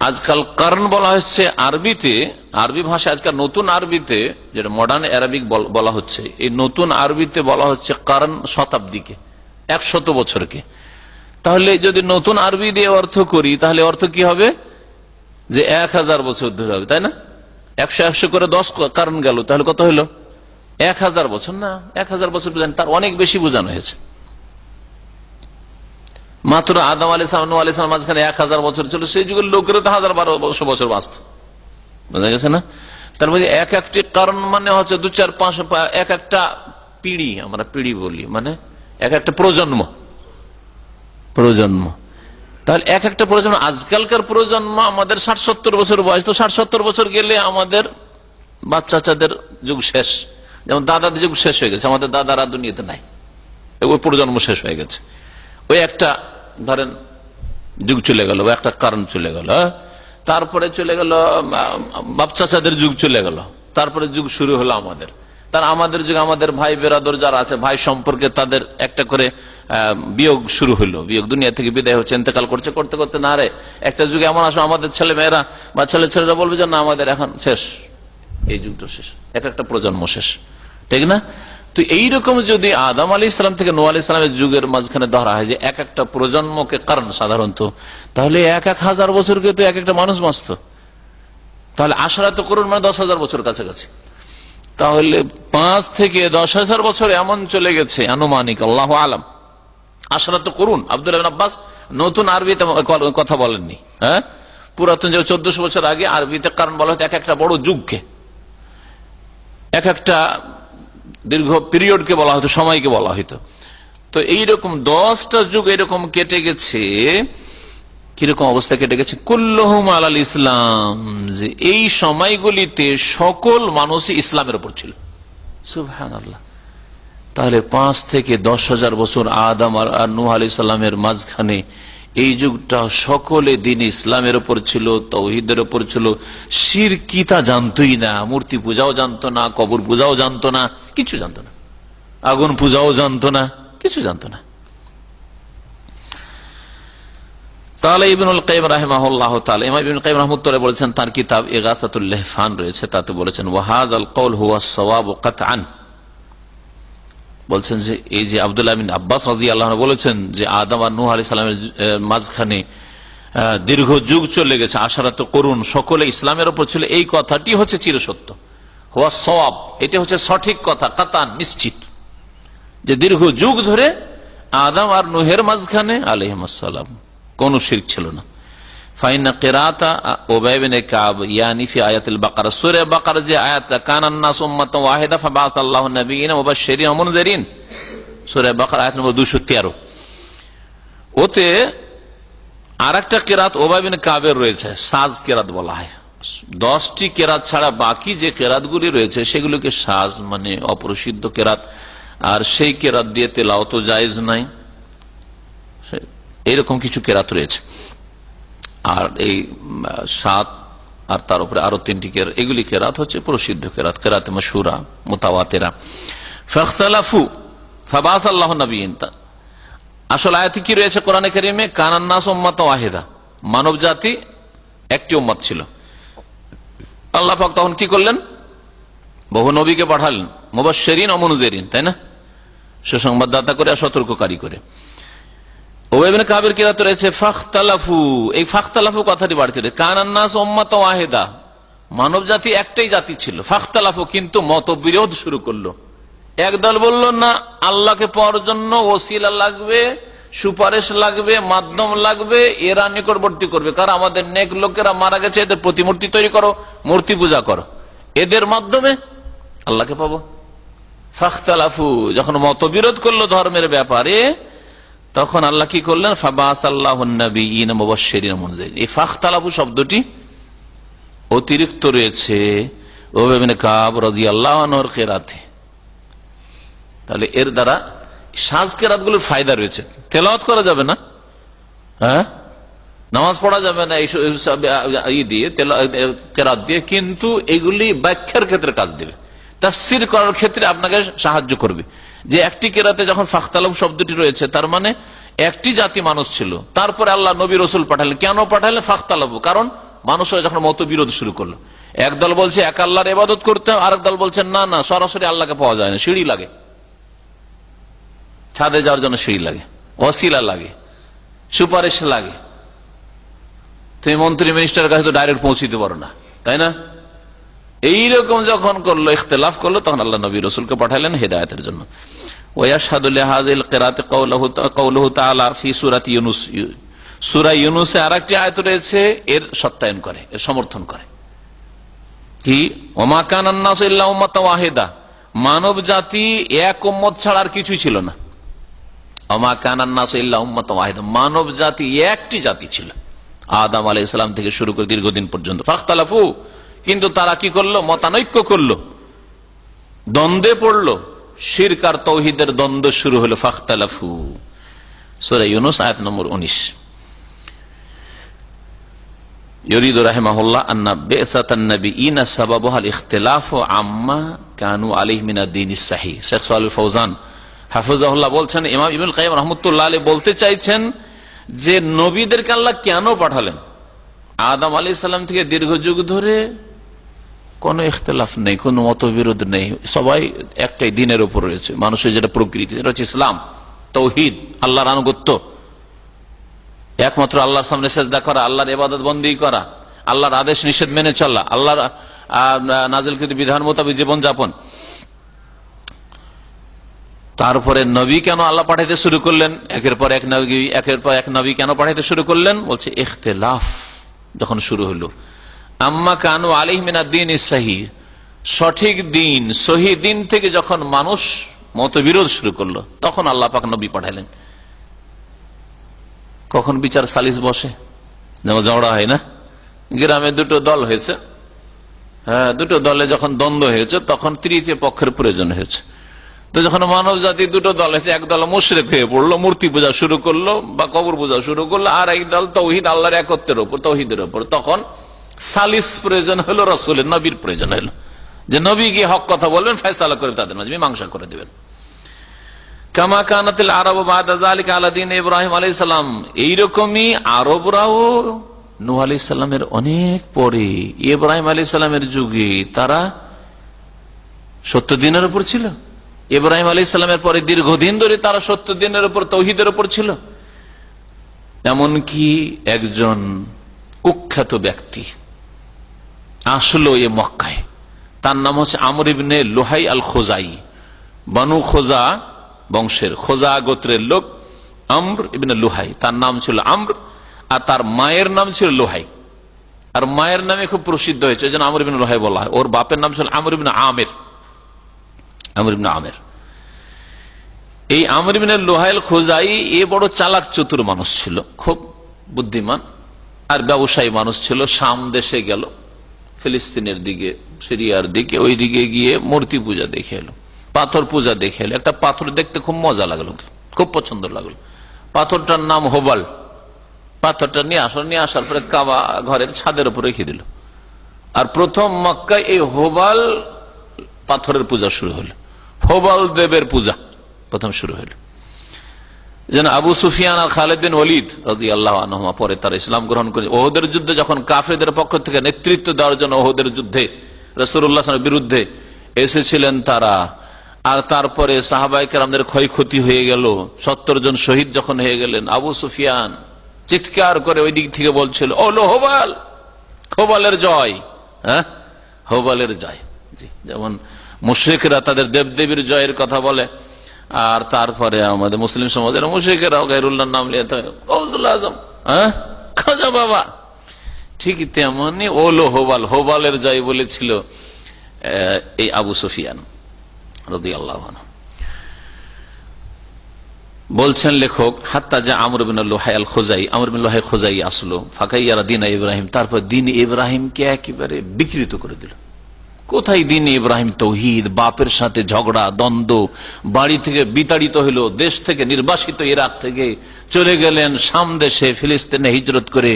আজকাল কারণ বলা হচ্ছে আরবিতে, আরবি ভাষায় আজকাল নতুন আরবিতে, যেটা মডার্ন আরবিক বলা হচ্ছে, এই নতুন আরবিতে বলা হচ্ছে কারণ শতাব্দীকে, 100 বছরকে। তাহলে যদি নতুন আরবি দিয়ে অর্থ করি, তাহলে অর্থ কি হবে যে 1000 বছর ধরে হবে, তাই না? 100 করে 10 কারণ গেল, তাহলে কত হলো? 1000 বছর না, 1000 বছর বোঝান, তার অনেক বেশি বোঝানো হয়েছে। মাত্র আদম আলাইহিস সালাম, নূহ আলাইহিস সালাম মাঝখানে 1000 বছর ছিল, সেই যুগের লোকেরা তো 1000-1200 বছর বাঁচত, বোঝা গেছে না? তার মধ্যে এক একটি কারণ মানে হচ্ছে 2-4-5, এক একটা পিঢ়ি, আমরা পিঢ়ি বলি, মানে এক একটা প্রজন্ম। তাহলে এক একটা প্রজন্ম, আজকালকার প্রজন্ম আমাদের 60-70 বছর বয়স, তো 60-70 বছর গেলে আমাদের বাচ্চাদের যুগ শেষ। যেমন দাদাদের যুগ শেষ হয়ে গেছে, আমাদের দাদারা দুনিয়াতে নাই, ওই প্রজন্ম শেষ হয়ে গেছে। ওই একটা ধরেন যুগ চলে গেল, একটা কারণ চলে গেল, তারপরে চলে গেল বাচ্চাদের যুগ চলে গেল, তারপরে যুগ শুরু হলো আমাদের। আমাদের যুগ, আমাদের ভাই বেরাদর যারা আছে, ভাই সম্পর্কে তাদের একটা করে বিয়োগ শুরু হলো, বিয়োগ, দুনিয়া থেকে বিদায় হচ্ছে, ইন্তেকাল করছে, করতে করতে না রে একটা যুগে এমন আসো আমাদের ছেলে মেয়েরা বা ছেলেরা বলবে যে না, আমাদের এখন শেষ, এই যুগটা শেষ, এক একটা প্রজন্ম শেষ, ঠিক না? তো এইরকম যদি আদম আলাইহিস সালাম থেকে নূহ আলাইহিস সালামের যুগের মাঝখানে ধরা হয় যে এক একটা প্রজন্মকে কারণ সাধারণত, তাহলে 1000 বছরকে তো এক একটা মানুষ বাঁচত। তাহলে আশরাত করুন মানে 10,000 বছর কাছাকাছি। তাহলে 5 থেকে 10,000 বছর এমন চলে গেছে আনুমানিক, আল্লাহু আলাম। আশরাত করুন, আব্দুল্লাহ বিন আব্বাস নতুন আরবিতে কথা বলেননি, হ্যাঁ, পুরাতন যে 1400 বছর আগে আরবিতে কারণ বলা হতো এক একটা বড় যুগকে, এক একটা দীর্ঘ পিরিয়ডকে বলা হতো, সময়কে বলা হতো। তো এইরকম 10টা যুগ এরকম কেটে গেছে। কিরকম অবস্থা কেটে গেছে? কুল্লুহুম আলাল ইসলাম, যে এই সময়গুলিতে সকল মানুষই ইসলামের উপর ছিল। সুবহানাল্লাহ। তাহলে 5 থেকে 10,000 বছর আদম আর নূহ আলাইহিস সালামের মাঝখানে এই যুগটা সকলে দিন ইসলামের উপর ছিল, তাওহীদের উপর ছিল। শিরকিতা জানতোই না, মূর্তি পূজাও জানতো না, কবর পূজাও জানতো না, কিছু জানতো না, আগুন পূজাও জানতো না, কিছু জানতো না। তাহলে ইবনুল কাইয়িম রাহিমাহুল্লাহ তাআলা, ইমাম ইবনুল কাইয়িম রাহমাতুল্লাহ বলেছেন, তার কিতাব ইগাসাতুল লাহফান রয়েছে, তাতে বলেছেন ওয়াহাযাল কওল হুয়াস সাওয়াবু কাতআন। বলছেন যে এই যে আব্দুল্লাহ বিন আব্বাস রাদিয়াল্লাহু আনহু বলেছেন যে আদম আর নূহ আলাইহিস সালামের মাঝখানে দীর্ঘ যুগ চলে গেছে, আশরাত করুন, সকলে ইসলামের উপর ছিল, এই কথাটি হচ্ছে চিরসত্য। হুয়াস সাওয়াব, এটা হচ্ছে সঠিক কথা, কাতান, নিশ্চিত, যে দীর্ঘ যুগ ধরে আদম আর নূহের মাঝখানে আলাইহিস সালাম কোন শিরক ছিল না। ফাইনা কিরাতা উবাই ইবনে কাব ইয়ানি ফি আয়াতুল বাকারা, সূরা বাকারা যে আয়াত কানান নাস উম্মাতান ওয়াহিদা ফাবাসাল্লাহু নাবিয়িনা মুবাশশিরিন ওয়া মুনযিরিন, সূরা বাকারা আয়াত নম্বর 213, ওতে আরেকটা কিরাত উবাই ইবনে কাবের রয়েছে, সাজ কিরাত বলা হয়। 10টি কিরাত ছাড়া বাকি যে কিরাতগুলি রয়েছে সেগুলোকে সাজ মানে অপ্রসিদ্ধ কিরাত, আর সেই কিরাত দিয়ে তেলাওয়াত জায়েজ নাই, এইরকম কিছু কেরাত রয়েছে। আর এই 7 আর তার উপরে আরো 3টি কেরাত, এগুলি কেরাত হচ্ছে প্রসিদ্ধ কেরাত, কেরাতে মাশহুরা মুতাওয়াতিরা। ফাখতালাফু ফাবাসাল্লাহু নাবিয়িন, আসল আয়াতে কি রয়েছে কোরআনে কারীমে? কানান নাস উম্মাতান ওয়াহিদা, মানব জাতি একটি উম্মত ছিল। আল্লাহ পাক তখন কি করলেন? বহু নবীকে পাঠালেন, মুবাশশিরিন ওয়া মুনযিরিন, তাই না, সুসংবাদদাতা করে আর সতর্ককারী করে। উবাই ইবনে কাবের কিরাত রয়েছে ফাখতালাফু, এই ফাখতালাফু কথাটি বাড়তি রয়েছে, কানান নাস উম্মাতান ওয়াহিদা, মানব জাতি একটাই জাতি ছিল, ফাখতালাফু কিন্তু মতবিরোধ শুরু করলো। একদল বলল না, আল্লাহকে পাওয়ার জন্য ওসিলা লাগবে, সুপারিশ লাগবে, মাধ্যম লাগবে, এরা নিকটবর্তী করবে, কারণ আমাদের নেক লোকেরা মারা গেছে, এদের প্রতিমূর্তি তৈরি করো, মূর্তি পূজা করো, এদের মাধ্যমে আল্লাহকে পাবো। ফাখতালাফু, যখন মতবিরোধ করলো ধর্মের ব্যাপারে, তখন আল্লাহ কি করলেন? ফাবাসাল্লাহুন নাবিয়্যিনা মুবাশশিরিনা মুনযিরিন। এই ফাখতালাফু শব্দটি অতিরিক্ত রয়েছে উবাই ইবনে কাব রাদিয়াল্লাহু আনহুর কিরাতে। তাহলে এর দ্বারা সাজ কেরাতগুলোর ফায়দা রয়েছে। তেলাওয়াত করা যাবে না, হ্যাঁ, নামাজ পড়া যাবে না এই দিয়ে কেরাত দিয়ে, কিন্তু এগুলি ব্যাখ্যার ক্ষেত্রে কাজ দেবে, তাফসীর করার ক্ষেত্রে আপনাকে সাহায্য করবে। যে একটি কেরাতে যখন ফাখতালাফু শব্দটি রয়েছে, তার মানে একটি জাতি মানুষ ছিল, তারপরে আল্লাহ নবী রাসূল পাঠালেন। কেন পাঠালেন? ফাখতালাফু, কারণ মানুষরা যখন মতবিরোধ শুরু করলো, একদল বলছে এক আল্লাহর ইবাদত করতে হবে, আরেক দল বলছে না না, সরাসরি আল্লাহকে পাওয়া যায় না, সিঁড়ি লাগে, ছাদে যাওয়ার জন্য সিঁড়ি লাগে, ওয়াসিলা লাগে, সুপারিশ লাগে। তুমি মন্ত্রী মিনিস্টারের কাছে তো ডাইরেক্ট পৌঁছিতে পারো না, তাই না? এইরকম যখন করলো, ইখতিলাফ করলো, তখন আল্লাহ নবী রাসূলকে পাঠালেন হেদায়েতের জন্য। ওয়াশহাদু লিহাযিল কিরাতি কাওলুহু তাআলা ফি সূরাতি ইউনূস। সূরা ইউনূসে আরেকটি আয়াত রয়েছে, এর সত্যায়ন করে, এর সমর্থন করে। কি? ওমা কানান নাসু ইল্লা উম্মাতান ওয়াহিদা, মানব জাতি এক উম্মত ছাড়া আর কিছুই ছিল না। ওমা কানান নাসু ইল্লা উম্মাতান ওয়াহিদা, মানব জাতি একটি জাতি ছিল, আদম আলাইহিস সালাম থেকে শুরু করে দীর্ঘদিন পর্যন্ত। ফাখতালাফু, কিন্তু তারা কি করলো? মতানৈক্য করলো, দ্বন্দ্বে পড়লো, শিরক আর তাওহীদের দ্বন্দ্ব শুরু হলো। ফাখতালাফু, সূরা ইউনূস আয়াত নম্বর 19। ইউরিদু রাহিমাহুল্লাহ আন্না বি'সাতান নাবিয়্যিনা সাবাবুহাল ইখতিলাফু আম্মা কানু আলাইহি মিনাদ দীনিস সাহিহ। শেখ সালেহ ফৌজান হাফিজাহুল্লাহ বলছেন, ইমাম ইবনুল কাইয়্যিম রাহমাতুল্লাহ আলাইহি বলতে চাইছেন যে নবীদেরকে আল্লাহ কেন পাঠালেন? আদম আলাইহিস সালাম থেকে দীর্ঘ যুগ ধরে কোনো ইখতিলাফ নেই, কোনো মতবিরোধ নেই, সবাই একটাই দিনের উপর রয়েছে। মানুষের যেটা প্রকৃতি, সেটা হচ্ছে ইসলাম, তাওহীদ, আল্লাহর আনুগত্য, একমাত্র আল্লাহর সামনে সেজদা করা, আল্লাহর ইবাদত বন্দেগী করা, আল্লাহর আদেশ নিষেধ মেনে চলা, আল্লাহর নাজিলকৃত বিধান মোতাবেক জীবন যাপন। তারপরে নবী কেন আল্লাহ পাঠাইতে শুরু করলেন? একের পর এক নবী কেন পাঠাইতে শুরু করলেন? বলছে ইখতিলাফ যখন শুরু হলো, আম্মা কানু আলাইহি মিনাদ দীনিস সাহিহ, সঠিক দিন, সহি দিন থেকে যখন মানুষ মতবিরোধ শুরু করলো, তখন আল্লাহ পাক নবী পাঠালেন। কখন বিচার সালিস বসে, যেমন ঝগড়া হয় না, গ্রামে দুটো দল হয়েছে, হ্যাঁ, দুটো দলে যখন দ্বন্দ্ব হয়েছে, তখন তৃতীয় পক্ষের প্রয়োজন হয়েছে। তো যখন মানব জাতি দুটো দল হয়েছে, এক দল মুশরিক হয়ে পড়লো, মূর্তি পূজা শুরু করলো বা কবর পূজা শুরু করলো, আর এক দল তাওহীদ, আল্লাহর একত্বের উপর, তাওহীদের উপর, তখন সালিস প্রয়োজন হলো, রাসূলের, নবীর প্রয়োজন হলো, যে নবী গিয়ে হক কথা বলবেন, ফয়সালা করে তাদের মাঝে মীমাংসা করে দেবেন। কামা কানাতিল আরাবু বাদা যালিকা আলা দীন ইব্রাহিম আলাইহিস সালাম, এইরকমই আরবরাও নূহ আলাইহিস সালামের অনেক পরে, ইব্রাহিম আলাইহিস সালামের যুগে তারা সত্য দিনের উপর ছিল। ইব্রাহিম আলাইহিস সালামের পরে দীর্ঘদিন ধরে তারা সত্য দিনের উপর, তাওহীদের উপর ছিল। এমনকি একজন কুখ্যাত ব্যক্তি আসলো এ মক্কায়, তার নাম হচ্ছে আমর ইবনে লুহাই আল খোজাই, বানু খোজা বংশের, খোজা গোত্রের লোক আমর ইবনে লুহাই, তার নাম ছিল আমর, আর তার মায়ের নাম ছিল লুহাই, আর মায়ের নামে খুব প্রসিদ্ধ হয়েছে, এই জন্য আমর ইবনে লুহাই বলা হয়। ওর বাপের নাম ছিল আমর ইবনে আমের, আমর ইবনে আমের। এই আমর ইবনে লুহাই আল খোজাই এ বড় চালাক চতুর মানুষ ছিল, খুব বুদ্ধিমান আর ব্যবসায়ী মানুষ ছিল। শাম দেশে গেল, ফিলিস্তিনের দিকে, সিরিয়ার দিকে, ওই দিকে গিয়ে মূর্তি পূজা দেখে এলো, পাথর পূজা দেখে এলো। একটা পাথর দেখতে খুব মজা লাগলো, খুব পছন্দ লাগলো। পাথরটার নাম হোবাল। পাথরটা নিয়ে আসার পরে কাবা ঘরের ছাদের উপর রেখে দিল। আর প্রথম মক্কায় এই হোবাল পাথরের পূজা শুরু হলো, হোবাল দেবের পূজা প্রথম শুরু হলো। যেন আবু সুফিয়ান আর খালিদ বিন ওয়ালিদ রাদিয়াল্লাহু আনহুমা পরে তারা ইসলাম গ্রহণ করে ওহদের যুদ্ধে যখন কাফেরদের পক্ষ থেকে নেতৃত্ব দেওয়ার জন্য ওহদের যুদ্ধে রাসূলুল্লাহ সাল্লাল্লাহু আলাইহি ওয়াসাল্লামের বিরুদ্ধে এসেছিলেন তারা। আর তারপরে সাহাবায়ে কেরামদের ক্ষয়ক্ষতি হয়ে গেল, 70 জন শহীদ যখন হয়ে গেলেন, আবু সুফিয়ান চিৎকার করে ওই দিক থেকে বলছিল, ওলো হোবাল, হোবালের জয়, হ্যাঁ, হোবালের জয়। জি, যেমন মুশরিকরা তাদের দেবদেবীর জয়ের কথা বলে, আর তারপরে আমাদের মুসলিম সমাজের মুশরিকেরাও গায়রুল্লাহর নাম নিয়ে থাকে, গৌসুল আজম, হ্যাঁ, খাজা বাবা। ঠিক তেমনি ওলো হোবাল, হোবালের জয় বলেছিল এই আবু সুফিয়ান। রাদিয়াল্লাহু আনহু। বলছেন লেখক, হাত্তা যা আমর বিন লুহাই আল খুজাই, আমর বিন লুহাই খুজাই আসলো, ফাকাইয়ারা দিন ইব্রাহিম, তারপর দিন ইব্রাহিমকে একেবারে বিকৃত করে দিল। কোথায় দিন ইব্রাহিম তৌহিদ, বাপের সাথে ঝগড়া দ্বন্দ্ব, বাড়ি থেকে বিতাড়িত হইল, দেশ থেকে নির্বাসিত, ইরাক থেকে চলে গেলেন শাম দেশে, ফিলিস্তিনে হিজরত করে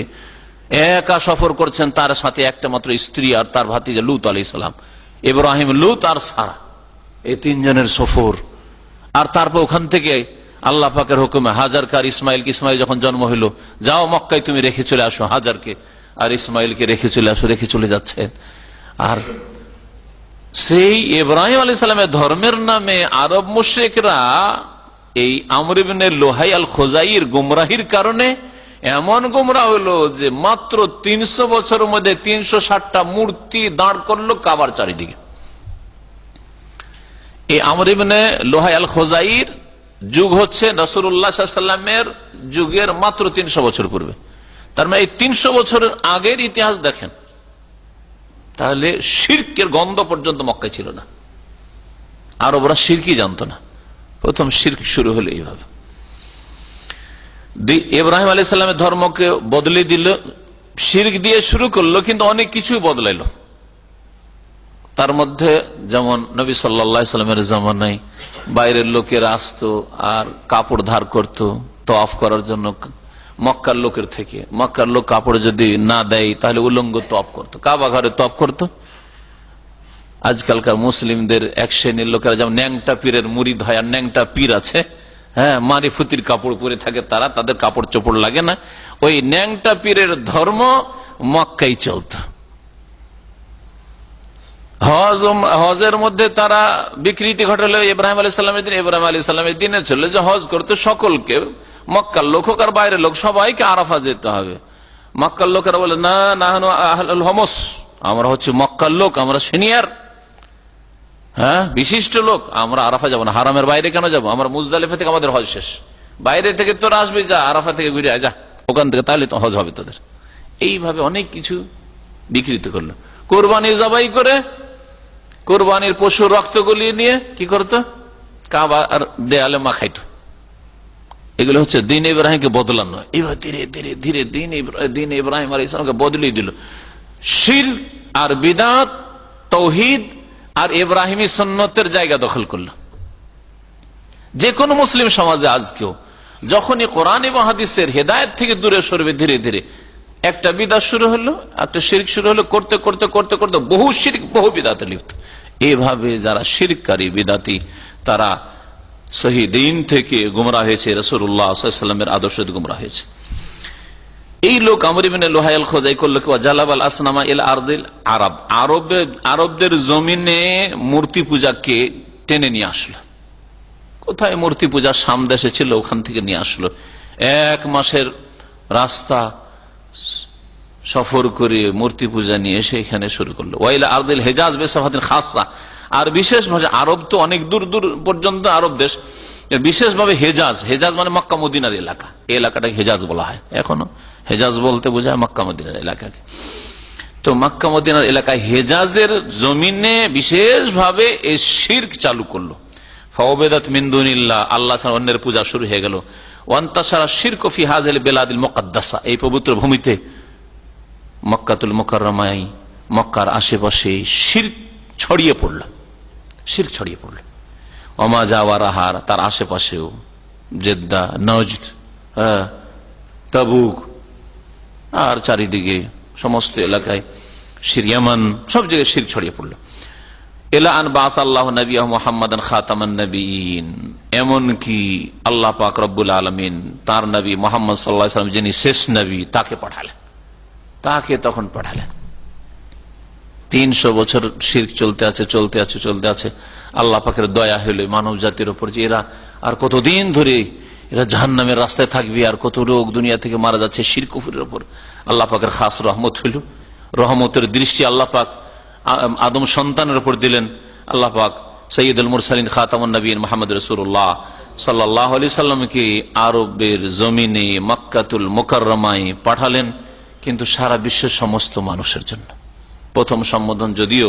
একা সফর করছেন, তার সাথে একটা মাত্র স্ত্রী আর তার ভাতিজা লূত আলাইহিস সালাম, ইব্রাহিম, লূত আর সারা, এই তিনজনের সফর। আর তারপর ওখান থেকে আল্লাহ পাকের হুকুমে হাজারকার ইসমাইল যখন জন্ম হইল, যাও মক্কায় তুমি রেখে চলে আসো হাজারকে আর ইসমাইলকে রেখে চলে আসো, রেখে চলে যাচ্ছেন। আর সেই ইব্রাহিম আলাইহিস সালামের ধর্মের নামে আরব মুশরিকরা এই আমর ইবনে লুহাই আল খুজাইর গুমরাহির কারণে এমন গুমরাহ হলো যে মাত্র 300 বছরের মধ্যে 360টা মূর্তি দাঁড় করলো কাবার চারিদিকে। এই আমর ইবনে লুহাই আল খুজাইর যুগ হচ্ছে রাসূলুল্লাহ সাল্লাল্লাহু আলাইহি ওয়াসাল্লামের যুগের মাত্র 300 বছর পূর্বে। তার মানে এই 300 বছরের আগের ইতিহাস দেখেন, তাহলে শিরকের গন্ধ পর্যন্ত মক্কায় ছিল না, আরবরা শিরকই জানতো না। প্রথম শিরক শুরু হলো এইভাবে। ইব্রাহিম আলাইহিস সালামের ধর্মকে বদলে দিল, শিরক দিয়ে শুরু করলো, কিন্তু অনেক কিছুই বদলাইলো। তার মধ্যে যেমন নবী সাল্লাল্লাহু আলাইহি সাল্লামের জামানায় বাইরের লোকেরা আসতো আর কাপড় ধার করতো তওয়াফ করার জন্য মক্কার লোকের থেকে। মক্কার লোক কাপড় যদি না দেয় তাহলে উলঙ্গ তওয়াফ করতো, কাবা ঘরে তওয়াফ করতো। আজকালকার মুসলিমদের এক শ্রেণীর লোকেরা যেমন ন্যাংটা পীরের মুরিদ হয়, আর ন্যাংটা পীর আছে, হ্যাঁ, মারিফুতির কাপড় পরে থাকে তারা, তাদের কাপড় চোপড় লাগে না। ওই ন্যাংটা পীরের ধর্ম মক্কায় চলত। হজের মধ্যে তারা বিকৃতি ঘটালো ইব্রাহিম আলাইহিস সালামের দিন। ইব্রাহিম আলাইহিস সালামের দিনে ছিল যে হজ করতে সকলকে, মক্কার লোক হোক আর বাইরের লোক, সবাইকে আরাফা যেতে হবে। মক্কার লোকেরা বলে না, নাহনু আহলুল হমস, আমরা হচ্ছে মক্কার লোক, আমরা সিনিয়র, হ্যাঁ, বিশিষ্ট লোক, আমরা আরাফা যাবো না। হারামের বাইরে কেন যাবো? আমরা মুজদালিফা থেকে আমাদের হজ শেষ, বাইরে থেকে তোরা আসবি, যা আরাফা থেকে ঘুরে যা ওখান থেকে, তাহলে তো হজ হবে তোদের। এইভাবে অনেক কিছু বিকৃত করলো। কোরবানি জবাই করে কোরবানির পশুর রক্ত গলিয়ে নিয়ে কি করতো? কাবা আর দেয়ালে মাখাইতো। এগুলো হচ্ছে দিন ইব্রাহিমকে বদলানো। এবার ধীরে ধীরে ধীরে দিন ইব্রাহিম আলাইহিস সালামকে বদলিয়ে দিল। শিরক আর বিদআত, তাওহীদ আর ইব্রাহিমী সুন্নতের জায়গা দখল করল। যে কোনো মুসলিম সমাজে আজকেও যখনই কোরআন এবং হাদিসের হেদায়েত থেকে দূরে সরবে, ধীরে ধীরে একটা বিদআত শুরু হলো, একটা শিরক শুরু হলো, করতে করতে করতে করতে বহু শিরক, বহু বিদআতে লিপ্ত। এইভাবে যারা শিরককারী বিদআতি, তারা সহি দ্বীন থেকে গুমরাহ হয়েছে, রাসূলুল্লাহ সাল্লাল্লাহু আলাইহি ওয়াসাল্লামের আদর্শ থেকে গুমরাহ হয়েছে। এই লোক আমর ইবনে লুহাই আল খুজাই করল কি? জালাবাল আসনামা ইল আরদিল আরব, আরবদের জমিনে মূর্তি পূজাকে টেনে নিয়ে আসলো। কোথায় মূর্তি পূজা? শাম দেশে ছিল, ওখান থেকে নিয়ে আসলো। 1 মাসের রাস্তা সফর করে মূর্তি পূজা নিয়ে এসে এখানে শুরু করলো। ওয়াইলা আরদিল হেজাজ বিসাফাতিন খাসা, আর বিশেষ ভাবে আরব তো অনেক দূর দূর পর্যন্ত আরব দেশ, বিশেষভাবে হেজাজ, হেজাজ মানে মক্কা মদিনার এলাকা, এই এলাকাটাকে হেজাজ বলা হয় এখনো। হেজাজ বলতে বোঝায় মক্কা মদিনার এলাকাকে। তো মক্কা মদিনার এলাকায় হেজাজের জমিনে বিশেষভাবে এই শিরক চালু করলো। ফাওবেদাত মিন দুনিল্লাহ, আল্লাহ ছাড়া অন্যের পূজা শুরু হয়ে গেল। ওয়ান্তাশারা শিরকু ফি হাযিল বিলাদিল মুকাদ্দাসা, এই পবিত্র ভূমিতে মক্কাতুল মুকাররমায়, মক্কার আশেপাশে শিরক ছড়িয়ে পড়ল, শিরক ছড়িয়ে পড়ল। ওমা জাওয়ারাহার, তার আশেপাশেও, জেদ্দা, নজদ, তাবুক আর চারিদিকে সমস্ত এলাকায় সিরিয়ামান, সব জায়গায় শিরক ছড়িয়ে পড়ল। ইলা আন বাস আল্লাহু নবিয়্যাহু মুহাম্মাদান খাতামান নবিয়্যিন, এমন কি আল্লাহ পাক রব্বুল আলামিন তার নবী মুহাম্মদ সাল্লাল্লাহু আলাইহি ওয়াসাল্লাম, যিনি শেষ নবী, তাকে পাঠালেন। তাকে তখন পাঠালেন। 300 বছর শিরক চলতে আছে। আল্লাহ পাকের দয়া হইল মানব জাতির উপর যে এরা আর কতদিন ধরে এরা জাহান্নামের রাস্তায় থাকবে, আর কত লোক দুনিয়া থেকে মারা যাচ্ছে শিরক কুফরের উপর। আল্লাহ পাকের খাস রহমত হইল, রহমতের দৃষ্টি আল্লাহ পাক আদম সন্তানের উপর দিলেন। আল্লাহ পাক সৈয়দুল মুরসালিন খাতামুন নবিয়্যিন মুহাম্মদ রাসূলুল্লাহ সাল্লাল্লাহু আলাইহি সাল্লামকে আরবের জমিনে মক্কাতুল মুকাররমায় পাঠালেন, কিন্তু সারা বিশ্বের সমস্ত মানুষের জন্য। প্রথম সম্বোধন যদিও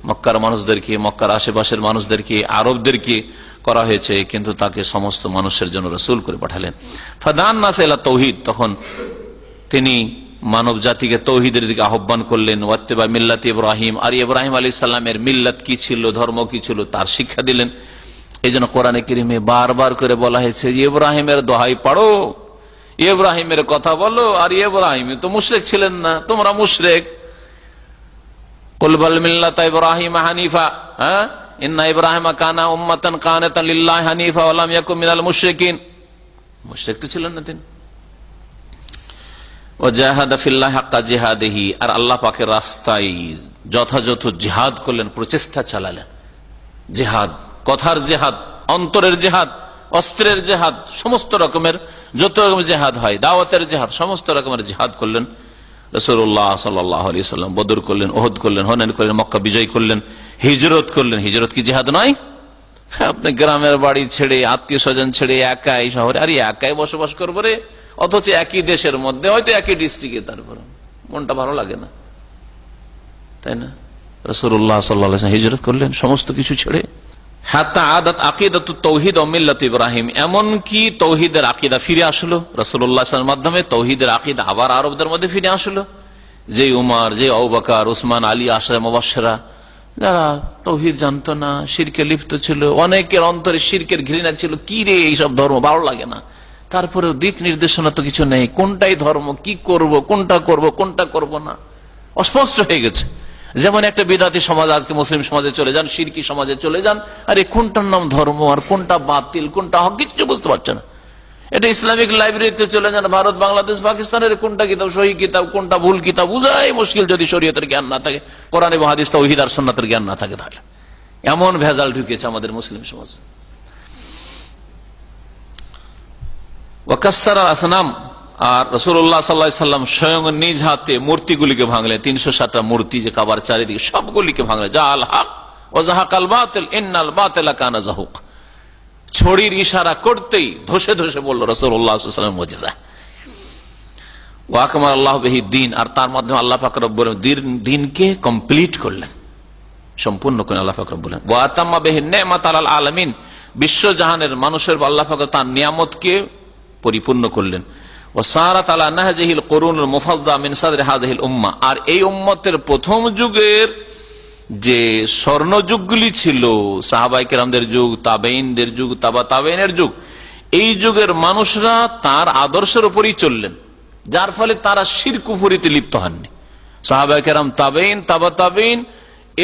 মক্কার মানুষদেরকে, মক্কার আশেপাশের মানুষদেরকে, আরবদেরকে করা হয়েছে, কিন্তু তাকে সমস্ত মানুষের জন্য রাসূল করে পাঠালেন। ফাদান নাস ইলা তাওহীদ, তখন তিনি মানব জাতিকে তৌহিদের দিকে আহ্বান করলেন। ওয়াত্তিবা মিল্লাত ইব্রাহিম, আর ইব্রাহিম আলাইহিস সালামের মিল্লাত কি ছিল, ধর্ম কি ছিল তার শিক্ষা দিলেন। এই জন্য কোরআনে কারীমে বারবার করে বলা হয়েছে যে ইব্রাহিমের দোহাই পড়ো, ইব্রাহিমের কথা বলো। আর ইব্রাহিম তো মুশরিক ছিলেন না, তোমরা মুশরিক। কুল বাল মিল্লাত ইব্রাহিম হানিফা, ইন্না ইব্রাহিমা কানা উম্মাতান কানাতান লিল্লাহি হানিফা ওয়া লাম ইয়াকুন মিনাল মুশরিকিন। মুশরিক তো ছিলেন না তিনি। ওয়াজাহাদা ফিল্লাহি হাক্কা জিহাদিহি, আর আল্লাহ পাকের রাস্তায় যথাযথ জিহাদ করলেন, প্রচেষ্টা চালালেন। জিহাদ, কথার জিহাদ, অন্তরের জিহাদ, অস্ত্রের জিহাদ, সমস্ত রকমের যত রকমের জিহাদ হয়, দাওয়াতের জিহাদ, সমস্ত রকমের জিহাদ করলেন রাসূলুল্লাহ সাল্লাল্লাহু আলাইহি ওয়াসাল্লাম। বদর করলেন, ওহদ করলেন, হুনাইন করলেন, মক্কা বিজয় করলেন, হিজরত করলেন। হিজরত কি জিহাদ নয়? আপনি গ্রামের বাড়ি ছেড়ে, আত্মীয় স্বজন ছেড়ে একাই শহরে, আর একাই বসবাস করবো রে, অথচ একই দেশের মধ্যে, হয়তো একই ডিস্ট্রিক্টে, তারপর মনটা ভালো লাগে না, তাই না? রাসূলুল্লাহ সাল্লাল্লাহু আলাইহি ওয়াসাল্লাম হিজরত করলেন সমস্ত কিছু ছেড়ে। হাত্তা আদাত আকিদাতুত তাওহীদ ওয়া মিল্লাত ইব্রাহিম, এমন কি তাওহীদের আকীদা ফিরে আসলো রাসূলুল্লাহ সাল্লাল্লাহু আলাইহি ওয়াসাল্লামের মাধ্যমে। তাওহীদের আকীদা আবার আরবদের মধ্যে ফিরে আসলো। যে উমর, যে আবু বকর, উসমান, আলী, আশরা মুবাশশিরা, যারা তাওহীদ জানতো না, শিরকে লিপ্ত ছিল, অনেকের অন্তরে শিরকের ঘৃণা ছিল, কি রে এইসব ধর্ম ভালো লাগে না, তারপরেও দিক নির্দেশনা তো কিছু নেই, কোনটাই ধর্ম, কি করব, কোনটা করব, কোনটা করব না, অস্পষ্ট হয়ে গেছে। যেমন একটা বিদআতি সমাজ আজকে মুসলিম সমাজে চলে যান, শিরকি সমাজে চলে যান, আরে কোনটার নাম ধর্ম আর কোনটা বাতিল, কোনটা হক, কিচ্ছু বুঝতে পারছে না। এটা ইসলামিক লাইব্রেরিতে চলে যান, ভারত, বাংলাদেশ, পাকিস্তানের কোনটা কিতাব সহি কিতাব, কোনটা ভুল কিতাব বুঝাই মুশকিল, যদি শরীয়তের জ্ঞান না থাকে, কোরআন এবং হাদিস, তাওহীদ আর সুন্নাতের জ্ঞান না থাকে। তাহলে এমন ভেজাল ঢুকেছে আমাদের মুসলিম সমাজে। ওয়াকাসসারা আসনাম, আর রাসূলুল্লাহ সাল্লাল্লাহু আলাইহি ওয়াসাল্লাম স্বয়ং নিজ হাতে মূর্তিগুলিকে ভাঙলেন। 307টা মূর্তি যে কাবার চারিদিকে, সবগুলিকে ভাঙলেন। জাআল হক ওয়া যাহাকাল বাতিল ইন্নাল বাতিলা কানা যাহুক, ছড়ির ইশারা করতেই ধসে ধসে বলল রাসূলুল্লাহ সাল্লাল্লাহু আলাইহি ওয়াসাল্লাম মুজিজা। ওয়া আকমাল আল্লাহু বিহি দ্বীন, আর তার মাধ্যমে আল্লাহ পাক রব্বুল দ্বীনকে কমপ্লিট করলেন, সম্পূর্ণ করে আল্লাহ পাক রব্বুল। ওয়া আতাম্মা বিহি নি'মাত আলাল আলামিন, বিশ্বজাহানের মানুষের আল্লাহ পাক তার নিয়ামতকে পরিপূর্ণ করলেন। ওয়াসারাত আলা নাহজিহিল কুরুনুল মুফাদ্দা মিন সাদরি হাযিহিল উম্মাহ, আর এই উম্মতের প্রথম যুগের যে স্বর্ণ যুগগুলি ছিল, সাহাবায়ে কেরামদের যুগ, তাবেঈনদের যুগ, তাবা তাবেঈনের যুগ, এই যুগের মানুষরা তার আদর্শের উপরই চললেন, যার ফলে তারা শিরক কুফরিতে লিপ্ত হননি। সাহাবায়ে কেরাম, তাবেঈন, তাবা তাবেঈন,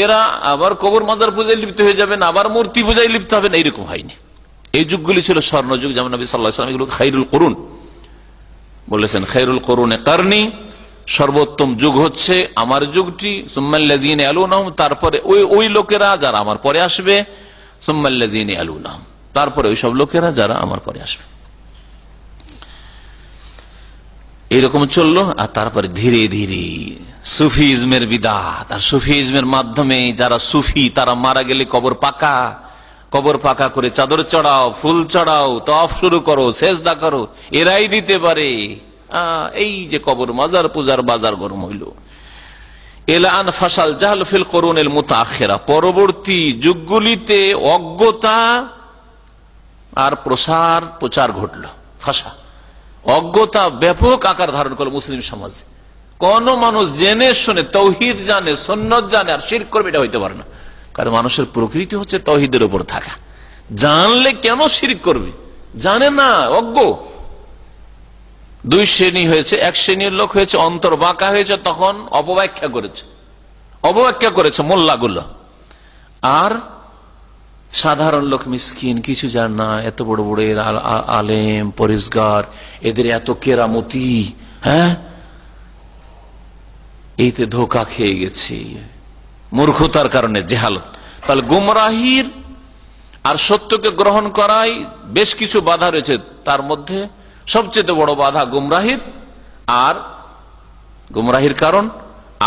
এরা আবার কবর মাজার পূজায় লিপ্ত হয়ে যাবেন, আবার মূর্তি পূজায় লিপ্ত হবেন, এইরকম হয়নি। এই যুগগুলি ছিল স্বর্ণ যুগ। যেমন নবী সাল্লাল্লাহু আলাইহি ওয়াসাল্লাম এগুলো খায়রুল কুরুন বলেছেন, খায়রুল কুরুনে কারনি, সর্বোত্তম যুগ হচ্ছে আমার যুগটি, সুম্মাল্লাযীনা ইয়ালুনহুম, তারপরে ওই লোকেরা যারা আমার পরে আসবে, সুম্মাল্লাযীনা ইয়ালুনহুম, তারপরে ওই সব লোকেরা যারা আমার পরে আসবে। এইরকম চললো। আর তারপরে ধীরে ধীরে সুফিজমের বিদআত, আর সুফিজমের মাধ্যমে যারা সুফি তারা মারা গেলে কবর পাকা করে চাদর চড়াও, ফুল চড়াও, তাওয়াফ শুরু করো, সেজদা করো, এরাই দিতে পারে। এই যে কবর মাজার পূজার বাজার গরম হইল। ইলা আন ফাসাল জাহল ফিল কুরুনিল মুতাআখিরা, পরবর্তী যুগগুলিতে অজ্ঞতা আর প্রচার ঘটল। ফাসা, অজ্ঞতা ব্যাপক আকার ধারণ করলো মুসলিম সমাজে। কোন মানুষ জেনে শুনে তাওহীদ জানে, সুন্নাত জানে, আর শিরক করবে, এটা হইতে পারে না। কারণ মানুষের প্রকৃতি হচ্ছে তাওহীদের উপর থাকা। জানলে কেন শিরক করবে? জানে না, অজ্ঞ। দুই শ্রেণী হয়েছে। এক শ্রেণীর লোক হয়েছে অন্তর বাঁকা হয়েছে, তখন অপব্যাখ্যা করেছে মোল্লাগুলো। আর সাধারণ লোক মিসকিন, কিছু জানে না, এত বড় বড় আলেম পরিষ্কার, এদের এত কেরামতি, এইতে ধোঁকা খেয়ে গেছে মূর্খতার কারণে, জেহালত। তাহলে গুমরাহির আর সত্যকে গ্রহণ করায় বেশ কিছু বাধা রয়েছে, তার মধ্যে সবচেয়ে বড় বাধা গুমরাহির কারণ,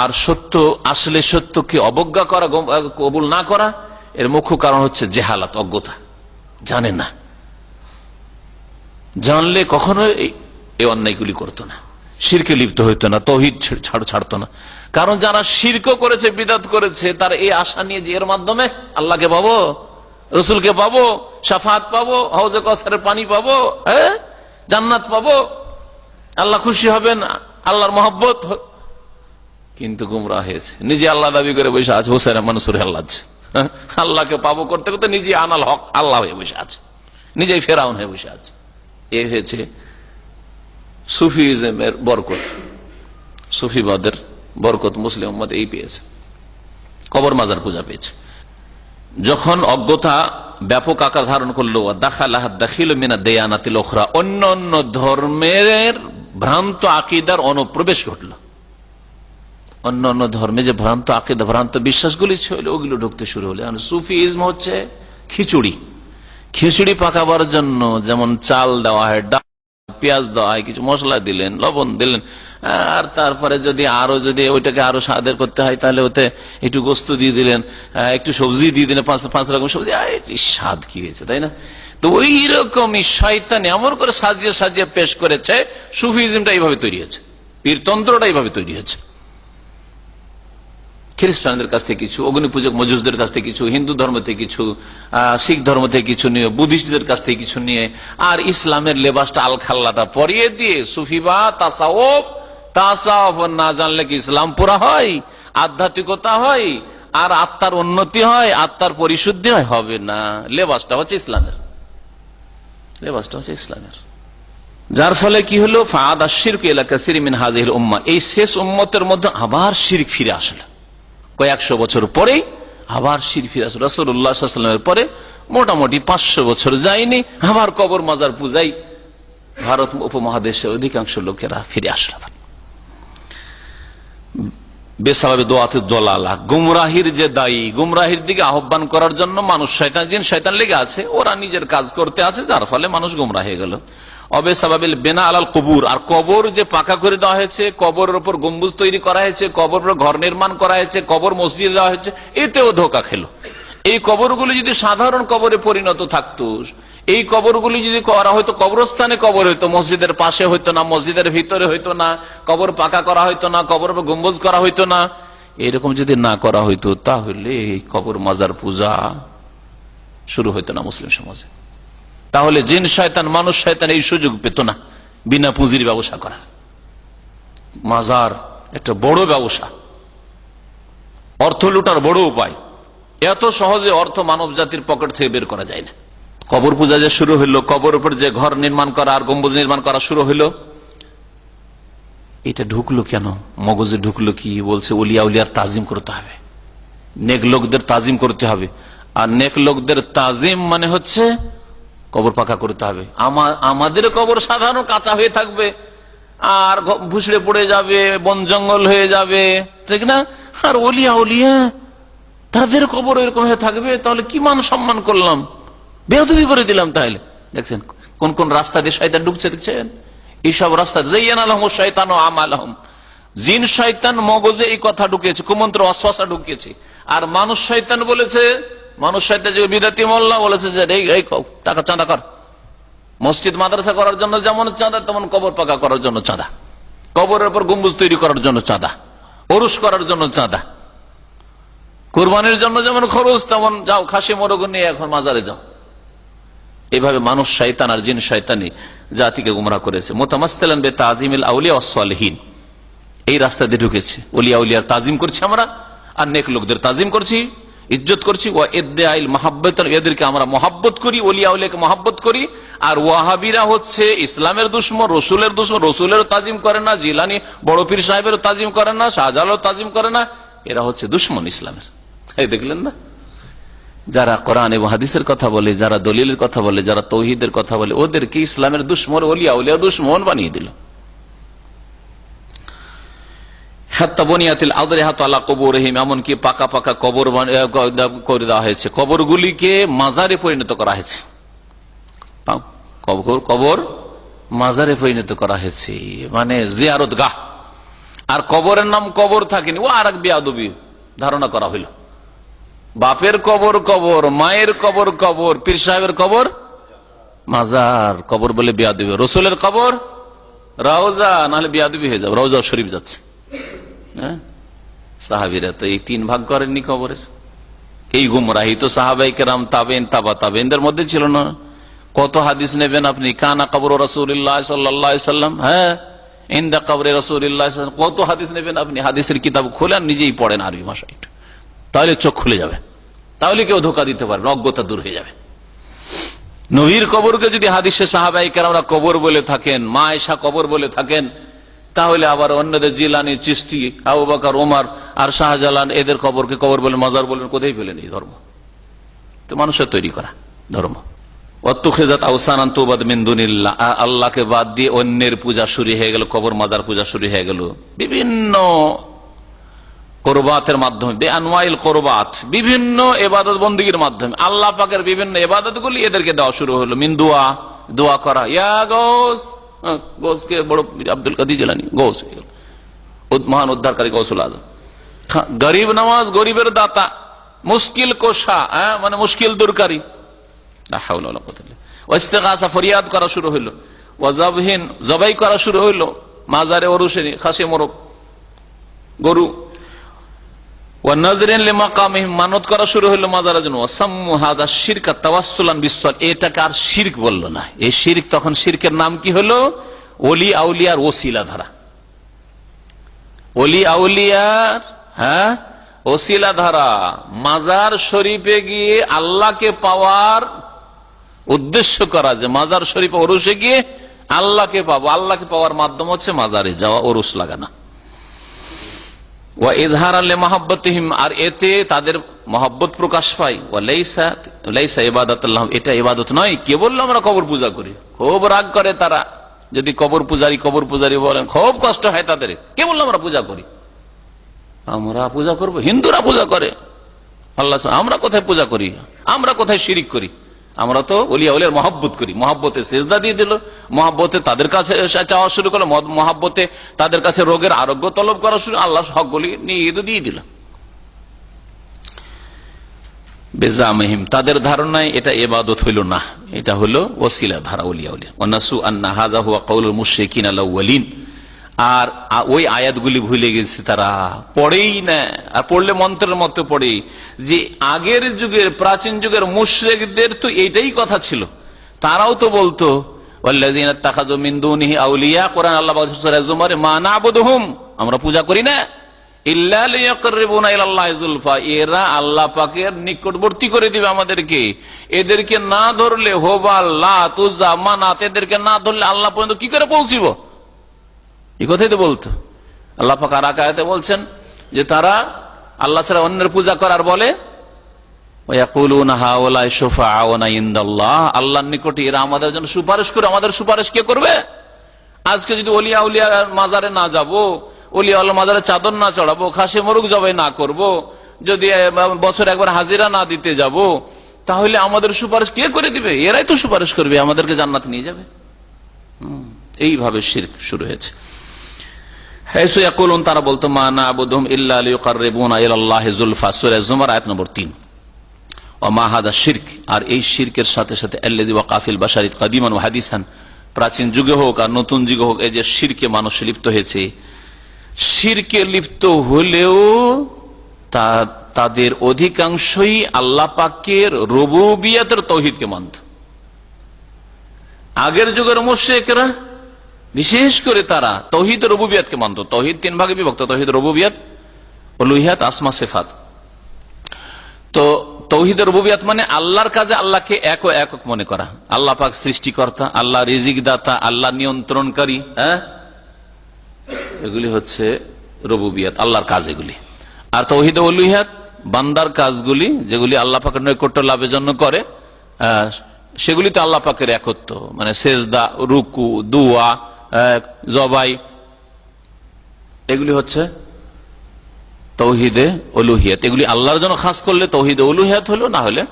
আর সত্য আসলে সত্যকে অবজ্ঞা করা, কবুল না করা, এর মুখ্য কারণ হচ্ছে জেহালাত, অজ্ঞতা। জানে না, জানলে কখনো এই অন্যায়গুলি করতো না। শিরকে লিপ্ত হইতো না, তৌহিদ ছাড়তো না। কারণ যারা শিরক করেছে, বিদআত করেছে, তার এই আশা নিয়ে যে এর মাধ্যমে আল্লাহকে পাবো, রসুলকে পাবো, শাফাত পাবো, হাউজে কাউসারের পানি পাবো, জান্নাত পাবো, আল্লাহ খুশি হবেন, আল্লাহর মহব্বত। কিন্তু গুমরাহ হয়েছে, নিজে আল্লাহ দাবি করে বসে আছে, হুসাইন মানসুর আল্লাহ, আল্লাহকে পাবো করতে করতে নিজে আনাল হক আল্লাহ হয়ে বসে আছে, নিজেই ফেরাউন হয়ে বসে আছে। এ হয়েছে সুফিজমের বরকত, সুফিবাদের বরকত মুসলিম উম্মত এই পেয়েছে, কবর মাজার পূজা পেয়েছে। যখন অজ্ঞতা ব্যাপক আকার ধারণ করলো, দাখিল মিনা দেয়ানাতিল উখরা, অন্য অন্য ধর্মের ভ্রান্ত আকীদার অনুপ্রবেশ ঘটল, অন্য অন্য ধর্মে যে ভ্রান্ত আকীদা, ভ্রান্ত বিশ্বাসগুলি ছিল ওগুলো ঢুকতে শুরু হলো। সুফিজম হচ্ছে খিচুড়ি, খিচুড়ি পাকাবার জন্য যেমন চাল দেওয়া হয়, পেঁয়াজ দেওয়া হয়, কিছু মশলা দিলেন, লবণ দিলেন, আর তারপরে যদি ওইটাকে আরো স্বাদের করতে হয় তাহলে ওতে একটু গোস্ত দিয়ে দিলেন, একটু সবজি দিয়ে দিলেন, পাঁচ রকম সবজি, স্বাদ কি হয়েছে, তাই না? তো ওই রকমই শয়তান এমন করে সাজিয়ে সাজিয়ে পেশ করেছে, সুফিজমটা এইভাবে তৈরি হয়েছে, পীরতন্ত্রটা এইভাবে তৈরি হয়েছে। খ্রিস্টানদের কাছ থেকে কিছু, অগ্নি পূজক মজুসদের কাছ থেকে কিছু, হিন্দু ধর্ম থেকে কিছু, শিখ ধর্ম থেকে কিছু নিয়ে, বুদ্ধিস্টদের কাছ থেকে কিছু নিয়ে, আর ইসলামের লেবাসটা আল খাল্লাটা পরিয়ে দিয়ে সুফিবা তাসাউফ না জানলে কি ইসলাম পুরা হয়, আধ্যাত্মিকতা হয়, আর আত্মার উন্নতি হয়, আত্মার পরিশুদ্ধি হয়? হবে না। লেবাসটা হচ্ছে ইসলামের, লেবাসটা হচ্ছে ইসলামের। যার ফলে কি হলো, ফাআদ আশ-শিরক ইলা কাসীরিন মিন হাযিহিল উম্মাহ, এই শেষ উম্মতের মধ্যে আবার শিরক ফিরে আসলো। কয়েকশো বছর পরে আবার শিরক ফিরে আসলো। রাসূলুল্লাহ সাল্লাল্লাহু আলাইহি ওয়াসাল্লামের পরে মোটামুটি 500 বছর যায়নি, আবার কবর মাজার পূজাই ভারত উপমহাদেশে অধিকাংশ লোকেরা ফিরে আসলো। বেসাবাবে দোয়াতে দলালা, গুমরাহির যে দায়ী, গুমরাহির দিকে আহ্বান করার জন্য মানুষ শয়তান, জিন শয়তান লেগে আছে, ওরা নিজের কাজ করতে আছে, যার ফলে মানুষ গুমরাহ হয়ে গেল। অবেসাবাবিল বেনা আলাল কবুর, আর কবর যে পাকা করে দেওয়া হয়েছে, কবরের উপর গম্বুজ তৈরি করা হয়েছে, কবরের ঘর নির্মাণ করা হয়েছে, কবর মসজিদ দেওয়া হয়েছে, এতেও ধোকা খেলো। এই কবরগুলি যদি সাধারণ কবরে পরিণত থাকতো, এই কবরগুলি যদি করা হয়তো কবরস্থানে কবর হইতো, মসজিদের পাশে হইতো না, মসজিদের ভিতরে হইতো না, কবর পাকা করা হইতো না, কবর গম্বুজ করা হইতো না, এরকম যদি না করা হইতো তাহলে এই কবর মাজার পূজা শুরু হইতো না মুসলিম সমাজে। তাহলে জিন শয়তান, মানুষ শয়তান এই সুযোগ পেত না বিনা পুঁজির ব্যবসা করার। মাজার একটা বড় ব্যবসা, অর্থ লুটার বড় উপায়। এত সহজে অর্থ মানব জাতির পকেট থেকে বের করা যায় না। কবর পূজা যে শুরু হইলো, কবর উপর যে ঘর নির্মাণ করা আর গম্বুজ নির্মাণ করা শুরু হইলো, এটা ঢুকলো কেন, মগজে ঢুকলো কি? বলছে ওলিয়া উলিয়ার তাজিম করতে হবে, নেক লোকদের তাজিম করতে হবে। আর নেক লোকদের তাজিম মানে হচ্ছে কবর পাকা করতে হবে। আমাদের কবর সাধারণ কাঁচা হয়ে থাকবে, আর ভুসড়ে পড়ে যাবে, বন জঙ্গল হয়ে যাবে, ঠিক না? আর ওলিয়া উলিয়া তাদের কবর এরকম হয়ে থাকবে, তাহলে কি মান সম্মান করলাম, বেয়াদবি করে দিলাম। তাহলে দেখছেন কোন কোন রাস্তা দিয়ে শয়তান ঢুকছে, দেখছেন এইসব রাস্তা। যায়্যানা লাহুমুশ শাইতানু আমালাহুম, জিন শয়তান মগজে এই কথা ঢুকিয়েছে, কুমন্ত্র ওয়াসওয়াসা ঢুকিয়েছে। আর মানুষ শয়তান বলেছে, মানুষ শয়তান যে বিদাতি মোল্লা বলেছে যে এই টাকা চাঁদা কর, মসজিদ মাদ্রাসা করার জন্য যেমন চাঁদা, তেমন কবর পাকা করার জন্য চাঁদা, কবরের উপর গম্বুজ তৈরি করার জন্য চাঁদা, ওরস করার জন্য চাঁদা, কুরবানির জন্য যেমন খরচ, তেমন যাও খাসি মোরগ নিয়ে এখন মাজারে যাও। এইভাবে মানুষ শয়তান আর জিন শয়তানি জাতিকে গুমরাহ করেছে। মুতামাসসিলান বিতাযিমিল আউলিয়া ওয়াস সালিহিন, এই রাস্তা দিয়ে ঢুকেছে। ওলিয়া উলিয়ার তাজিম করছি আমরা, আর নেক লোকদের তাজিম করছি, ইজ্জত করছি। ওয়া ইদ্দাইল মাহাব্বাত, এদেরকে আমরা মহাব্বত করি, ওলিয়া উলিয়াকে মহাব্বত করি। আর ওয়াহাবিরা হচ্ছে ইসলামের দুশমন, রসুলের দুশমন, রসুলের তাজিম করে না, জিলানি বড় পীর সাহেবের তাজিম করে না, শাহজালাল তাজিম করে না, এরা হচ্ছে দুশমন ইসলামের। এই দেখলেন না, যারা কোরআন এবং হাদিসের কথা বলে, যারা দলিলের কথা বলে, যারা তৌহিদের কথা বলে, ওদেরকে ইসলামের দুশমন, ওলিয়া উলিয়া দুশমন বানিয়ে দিল। এমনকি পাকা পাকা কবর করে দেওয়া হয়েছে, কবরগুলিকে মাজারে পরিণত করা হয়েছে, কবর মাজারে পরিণত করা হয়েছে, মানে জিয়ারত গাহ। আর কবরের নাম কবর থাকেনি, ও আর এক বেয়াদবি ধারণা করা হইল। বাপের কবর কবর, মায়ের কবর কবর, পীর সাহেবের কবর মাজার, কবর বলে বেয়াদবি। রসুলের কবর রওজা, নাহলে বিয়াদবি হয়ে যাবে, রওজা শরীফ যাচ্ছে। হ্যাঁ, সাহাবীরা তো এই 3 ভাগ করেননি কবরের। এই গুমরাহি তো সাহাবাই কেরাম, তাবেইন, তাবা তাবেইনদের মধ্যে ছিল না। কত হাদিস নেবেন আপনি? কানা কবর রাসূলুল্লাহ সাল্লাল্লাহু আলাইহি সাল্লাম, হ্যাঁ, ইনদা কবরে রাসূলুল্লাহ, কত হাদিস নেবেন আপনি? হাদিসের কিতাব খোলেন, নিজেই পড়েন আরবি ভাষা, একটু তাহলে চোখ খুলে যাবে, তাহলে কেউ ধোঁকা দিতে পারবে, অজ্ঞতা দূর হয়ে যাবে। নবীর কবরকে যদি হাদিসে সাহাবাই কেরামরা কবর বলে থাকেন, মা আয়েশা কবর বলে থাকেন, তাহলে আবার অন্যদের জিলানি, চিশতি, আবু বকর, ওমর আর শাহজালাল এদের কবরকে কবর বলেন, মাজার বলেন, কোথায় পেলেন এই ধর্ম? তো মানুষের তৈরি করা ধর্ম। আল্লাহকে বাদ দিয়ে অন্যের পূজা শুরু হয়ে গেল, কবর মাজার পূজা শুরু হয়ে গেল বিভিন্ন কোরবাতের মাধ্যমে, বেআনওয়াইল কোরবাত, বিভিন্ন ইবাদত বন্দেগীর মাধ্যমে আল্লাহ পাকের বিভিন্ন ইবাদত গুলি এদেরকে দেওয়া শুরু হলো। মিন দোয়া, দোয়া করা, ইয়া গৌস, গৌসকে বড় আব্দুল কাদের জিলানী গৌস হয়ে গেল, মহান উদ্ধারকারী গৌসুল আজম। গরিব নওয়াজ, গরিবের দাতা, মুশকিল কোশা, মানে মুশকিল দূরকারী, ফরিয়াদ করা শুরু হইল, ওয়াজাবহিন, জবাই করা শুরু হইল, মাজারে ওরুসে খাসি মোরগ গরু, মানত করা শুরু হইল মাজারের জন্য। এটাকে আর শিরক বললো না। এই শিরক, তখন শিরকের নাম কি হলো? ওলি আউলিয়ার ওসিলা ধারা, ওলি আউলিয়ার, হ্যাঁ, ওসিলা ধারা। মাজার শরীফে গিয়ে আল্লাহকে পাওয়ার উদ্দেশ্য করা, যে মাজার শরীফে ওরুসে গিয়ে আল্লাহকে পাবো, আল্লাহকে পাওয়ার মাধ্যম হচ্ছে মাজারে যাওয়া, ওরুস লাগানা। ওয়া ইজহার আলে মাহাব্বতিহিম, আর এতে তাদের মহব্বত প্রকাশ পায়। ওয়া লাইসা ইবাদাতুল্লাহ, এটা ইবাদত নয়। কে বললো আমরা কবর পূজা করি? খুব রাগ করে তারা যদি কবর পূজারি বলেন, খুব কষ্ট হয় তাদের। কে বললো আমরা পূজা করি? আমরা পূজা করবো? হিন্দুরা পূজা করে আল্লাহ, আমরা কোথায় পূজা করি? আমরা কোথায় শিরিক করি? আমরা তো ওলিয়া উলিয়ার মহব্বত করি। মহব্বতে সেজদা দিয়ে দিল, মহব্বতে তাদের কাছে চাওয়া শুরু করলো, মহব্বতে তাদের কাছে রোগের আরোগ্য তলব করা শুরু, আল্লাহ হকগুলি নিয়ে তো দিয়ে দিল। বেজামহিম, তাদের ধারণায় এটা ইবাদত হইল না, এটা হলো ওসিলা ধারা, ওলিয়া উলিয়া। ওয়ানাসু আন্না হাযা হুয়া কাউলুল মুশরিকিন আল আউয়ালিন, আর ওই আয়াতগুলি ভুলে গেছে তারা, পড়েই না। আর পড়লে মন্ত্রের মতো পড়ে, যে আগের যুগের, প্রাচীন যুগের মুশরিকদের তো এইটাই কথা ছিল। তারাও তো বলতো ওয়াল্লাযিনা ইত্তাখাযু মিন দুনিহি আউলিয়া, কোরআন আল্লাহ বলেছেন সূরা জুমারে, মা না'বুদুহুম, আমরা পূজা করি না, ইল্লা লিয়াকররিবুনা ইলাল্লাহি যুলফা, এরা আল্লাহ পাকের নিকটবর্তী করে দিবে আমাদেরকে। এদেরকে না ধরলে, হোবাল, লাত, উজ্জা, মানাত, এদেরকে না ধরলে আল্লাহ পর্যন্ত কি করে পৌঁছিব? এই কথাই তো বলতো। আল্লাহ পাক আর এক আয়াতে বলছেন যে তারা আল্লাহ ছাড়া অন্যের পূজা করার বলে, ওয়ায়াকুলুনা হাউলাই শুফাআউনা ইনদাল্লাহ, আল্লাহর নিকটে এরা আমাদের জন্য সুপারিশ করে। আমাদের সুপারিশ কে করবে? আজকে যদি ওলিয়া উলিয়া মাজারে না যাব, ওলিয়া আল্লাহ মাজারে চাদর না চড়াবো, খাসি মোরগ জবাই না করব, যদি বছর একবার হাজিরা না দিতে যাব, তাহলে আমাদের সুপারিশ কে করে দিবে? এরাই তো সুপারিশ করবে, আমাদেরকে জান্নাতে নিয়ে যাবে। এইভাবে শিরক শুরু হয়েছে। তারা বলতো মা না'বুদুহুম ইল্লা লিয়ুকাররিবুনা ইলাল্লাহি যুলফা, সূরা জুমার আয়াত নম্বর 3। ওয়া মা হাদা শিরক, আর এই শিরকের সাথে সাথে আল্লাযী ওয়াকা ফিল বাশারি কাদিমান ওয়া হাদিসান, প্রাচীন যুগে হোক আর নতুন যুগে হোক, এই যে শিরকে মানুষ লিপ্ত হয়েছে, শিরকে লিপ্ত হলেও তাদের অধিকাংশই আল্লাহ পাকের রুবুবিয়তের তাওহীদকে মানত। আগের যুগের মুশরিকরা বিশেষ করে তারা তাওহীদ রুবুবিয়তকে মানত। তাওহীদ 3 ভাগে বিভক্ত, তাওহীদ রুবুবিয়ত, উলুহিয়াত, আসমা সিফাত। তো তাওহীদ রুবুবিয়ত মানে আল্লাহর কাজে আল্লাহকে একক মনে করা। আল্লাহ পাক সৃষ্টিকর্তা, আল্লাহ রিজিক দাতা, আল্লাহ নিয়ন্ত্রণকারী, হ্যাঁ, এগুলি হচ্ছে রুবুবিয়ত, আল্লাহর কাজ এগুলি। আর তাওহীদ উলুহিয়াত বান্দার কাজগুলি, যেগুলি আল্লাহ পাকের নৈকট্য লাভের জন্য করে, সেগুলিতে আল্লাহ পাকের একত্ব, মানে সেজদা, রুকু, দুয়া, জবাই, এগুলি হচ্ছে তাওহীদে উলুহিয়াত। এগুলি আল্লাহর জন্য খাস করলে তাওহীদে উলুহিয়াত হলো, না হলে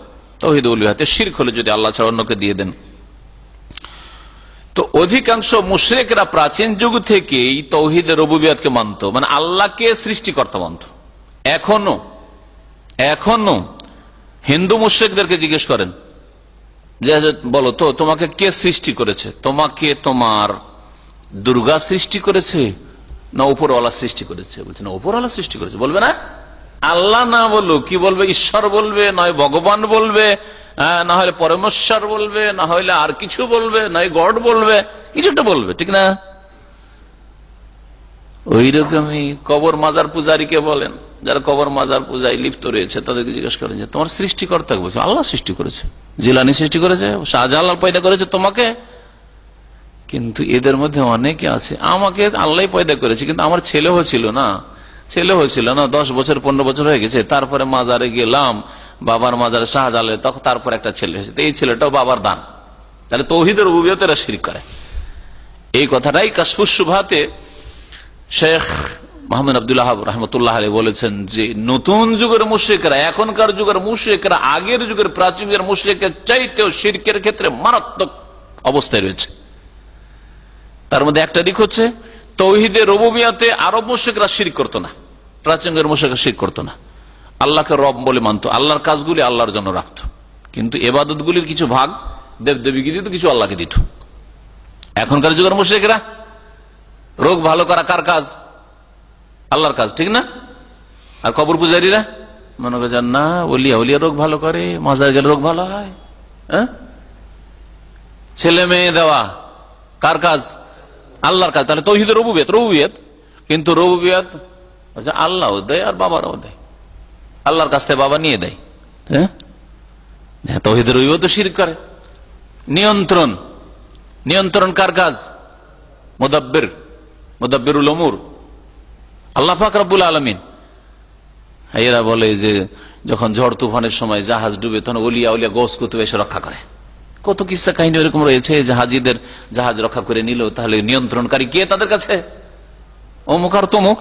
তাওহীদে উলুহিয়াতে শিরক হলো, যদি আল্লাহ ছাড়া অন্যকে দিয়ে দেন। তো অধিকাংশ মুশরিকরা প্রাচীন যুগ থেকেই তাওহীদে রুবুবিয়তকে মানত, মানে আল্লাহকে সৃষ্টিকর্তা মানত। এখনো হিন্দু মুশরিকদেরকে জিজ্ঞেস করেন যে বলো তো, তোমাকে কে সৃষ্টি করেছে? তোমাকে তোমার দুর্গা সৃষ্টি করেছে না উপরওয়ালা সৃষ্টি করেছে? বলছে না, উপরওয়ালা সৃষ্টি করেছে। বলবে না? আল্লাহ না বললো কি বলবে? ঈশ্বর বলবে, নয় ভগবান বলবে, না হলে পরমেশ্বর বলবে, না হলে আর কিছু বলবে, নয় গড বলবে, কিছু একটা বলবে, ঠিক না? ওই রকমই কবর মাজার পূজারীকে বলেন, যারা কবর মাজার পূজায় লিপ্ত রয়েছে, তাদেরকে জিজ্ঞেস করেন যে তোমার সৃষ্টিকর্তা বলছে আল্লাহ সৃষ্টি করেছে, জিলানি সৃষ্টি করেছে, শাহজালাল পয়দা করেছে তোমাকে। কিন্তু এদের মধ্যে অনেকে আছে আমাকে আল্লাহ পয়দা করেছে, কিন্তু আমার ছেলে হয়েছিল না, 10 বছর 15 বছর হয়ে গেছে, তারপরে মাজারে গেলাম, বাবার মাজারে শাহজালালে, তখন তারপর একটা ছেলে হয়েছে, এই ছেলেটাও বাবার দান। তাহলে তৌহিদের রুবুবিয়তেরা শিরক করে। এই কথাটাই কাশফুস শুবহাতে শেখ মোহাম্মদ আব্দুল্লাহ রহমতুল্লাহ আলাইহি বলেছেন যে নতুন যুগের মুশরিকরা, এখনকার যুগের মুশরিকরা আগের যুগের প্রাচীন যুগের মুশরিকের চাইতেও শিরকের ক্ষেত্রে মারাত্মক অবস্থায় রয়েছে। তার মধ্যে একটা দিক হচ্ছে তৌহিদে রুবুবিয়তে আরব মুশরিকরা শিরক করতো না, প্রাচীন যুগের মুশরিকরা শিরক করতো না, আল্লাহকে রব বলে মানতো, আল্লাহর কাজগুলি আল্লাহর জন্য রাখতো, কিন্তু ইবাদতগুলির কিছু ভাগ দেবদেবীকে দিত, কিছু আল্লাহকে দিত। এখনকার যুগের মুশরিকরা রোগ ভালো করা কার কাজ? আল্লাহর কাজ, ঠিক না? আর কবর পূজারীরা মনে করছেন না, ওলিয়া ওলিয়া রোগ ভালো করে, মাজার গেলে রোগ ভালো হয়। ছেলে মেয়ে দেওয়া কার কাজ? আল্লাহর কাজ। তাহলে তৌহিদের রুবুবিয়ত, কিন্তু রুবুবিয়ত আল্লাহও দেয় আর বাবারাও দেয়, আল্লাহর কাছ থেকে বাবা নিয়ে দেয়। তৌহিদের রুবুবিয়ত শিরক করে। নিয়ন্ত্রণ কার কাজ? মুদাব্বিরুল উমুর আল্লাহ পাক রব্বুল আলামিন। এরা বলে যে যখন ঝড় তুফানের সময় জাহাজ ডুবে, তখন ওলিয়া উলিয়া গোস কুতুব এসে রক্ষা করে। কত কিসসা কাহিনী এরকম রয়েছে, জাহাজিদের জাহাজ রক্ষা করে নিল, তাহলে নিয়ন্ত্রণকারী কে তাদের কাছে? অমুক আর তমুক।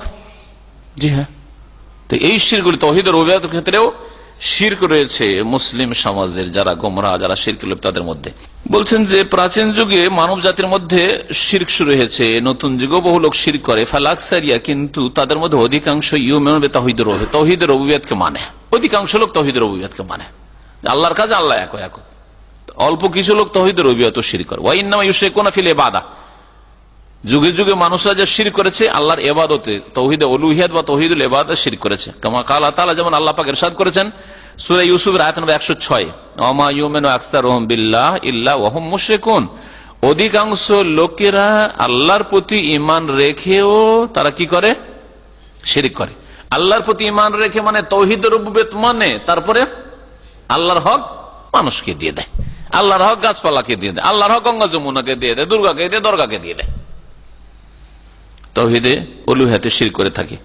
জি হ্যাঁ, তো এই শিরকগুলি তাওহীদের রুবুবিয়তের ক্ষেত্রেও শিরক রয়েছে মুসলিম সমাজের যারা গোমরাহ, যারা শিরকে লিপ্ত তাদের মধ্যে। বলছেন যে প্রাচীন যুগে মানব জাতির মধ্যে শিরক শুরু হয়েছে, নতুন যুগেও বহু লোক শিরক করে, ফালাকসারিয়া, কিন্তু তাদের মধ্যে অধিকাংশ তাওহীদের রুবুবিয়তকে মানে, অধিকাংশ লোক তাওহীদের রুবুবিয়তকে মানে, আল্লাহর কাজ আল্লাহ এক। অল্প কিছু লোক তাওহীদের রুবুবিয়ত শিরক করে। ওয়া ইন্নামা ইউশরিকুনা ফিল ইবাদাহ, যুগে যুগে মানুষরা যে শিরক করেছে আল্লাহর ইবাদতে, তাওহীদে উলুহিয়ত বা তাওহীদুল ইবাদত শিরক করেছে। কামা ক্বালা তাআলা, যেমন আল্লাহ পাক ইরশাদ করেছেন সূরা ইউসুফের আয়াত নম্বর 106, ওয়া ইউমিনু আকসারুহুম বিল্লাহি ইল্লা ওয়া হুম মুশরিকুন, অধিকাংশ লোকেরা আল্লাহর প্রতি ঈমান রেখেও তারা কি করে? শিরক করে। আল্লাহর প্রতি ঈমান রেখে মানে তাওহীদের রুবুবিয়ত মানে, তারপরে আল্লাহর হক মানুষকে দিয়ে দেয়, আল্লাহর হক গাছপালাকে দিয়ে দেয়, আল্লাহর হক গঙ্গা যমুনাকে দিয়ে দেয়, দুর্গাকে দিয়ে দরগাকে দিয়ে দেয়, তাওহীদে উলুহিয়তে শিরক করে থাকে।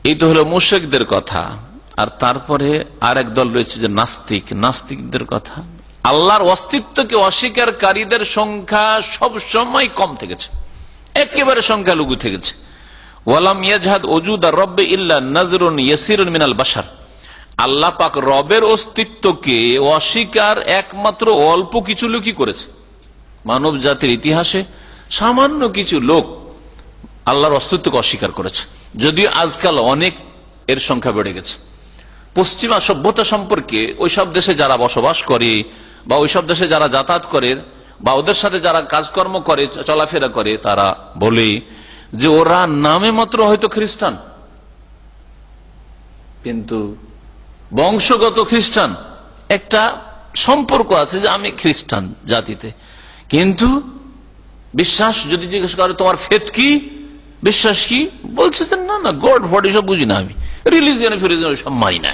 এই তো হলো মুশরিকদের কথা। আর তারপরে আরেক দল রয়েছে যে নাস্তিকদের কথা। আল্লাহর অস্তিত্বকে অস্বীকারীদের সংখ্যা সব সময় কম থেকেছে, একেবারে সংখ্যালঘু থেকেছে। ওয়ালাম ইয়াজহাদ ওজুদা রব্বি ইল্লা নাযরুন ইয়াসিরুন মিনাল বাশার, আল্লাহ পাক রবের অস্তিত্বকে অস্বীকার একমাত্র অল্প কিছু লোকই করেছে। মানব জাতির ইতিহাসে সামান্য কিছু লোক আল্লাহর অস্তিত্বকে অস্বীকার করেছে, যদিও আজকাল অনেক এর সংখ্যা বেড়ে গেছে। পশ্চিমা সভ্যতা সম্পর্কে ওইসব দেশে যারা বসবাস করে বা ওইসব দেশে যারা যাতায়াত করে বা ওদের সাথে যারা কাজকর্ম করে, চলাফেরা করে, তারা বলে যে ওরা নামে মাত্র হয়তো খ্রিস্টান, কিন্তু বংশগত খ্রিস্টান, একটা সম্পর্ক আছে যে আমি খ্রিস্টান জাতিতে, কিন্তু বিশ্বাস যদি জিজ্ঞেস করে তোমার ফেথ কি, বিশ্বাস কি, বলছে যে না গড ফড এসব বুঝি না, আমি রিলিজিয়ান ফিরিজিয়ান সব মানি না।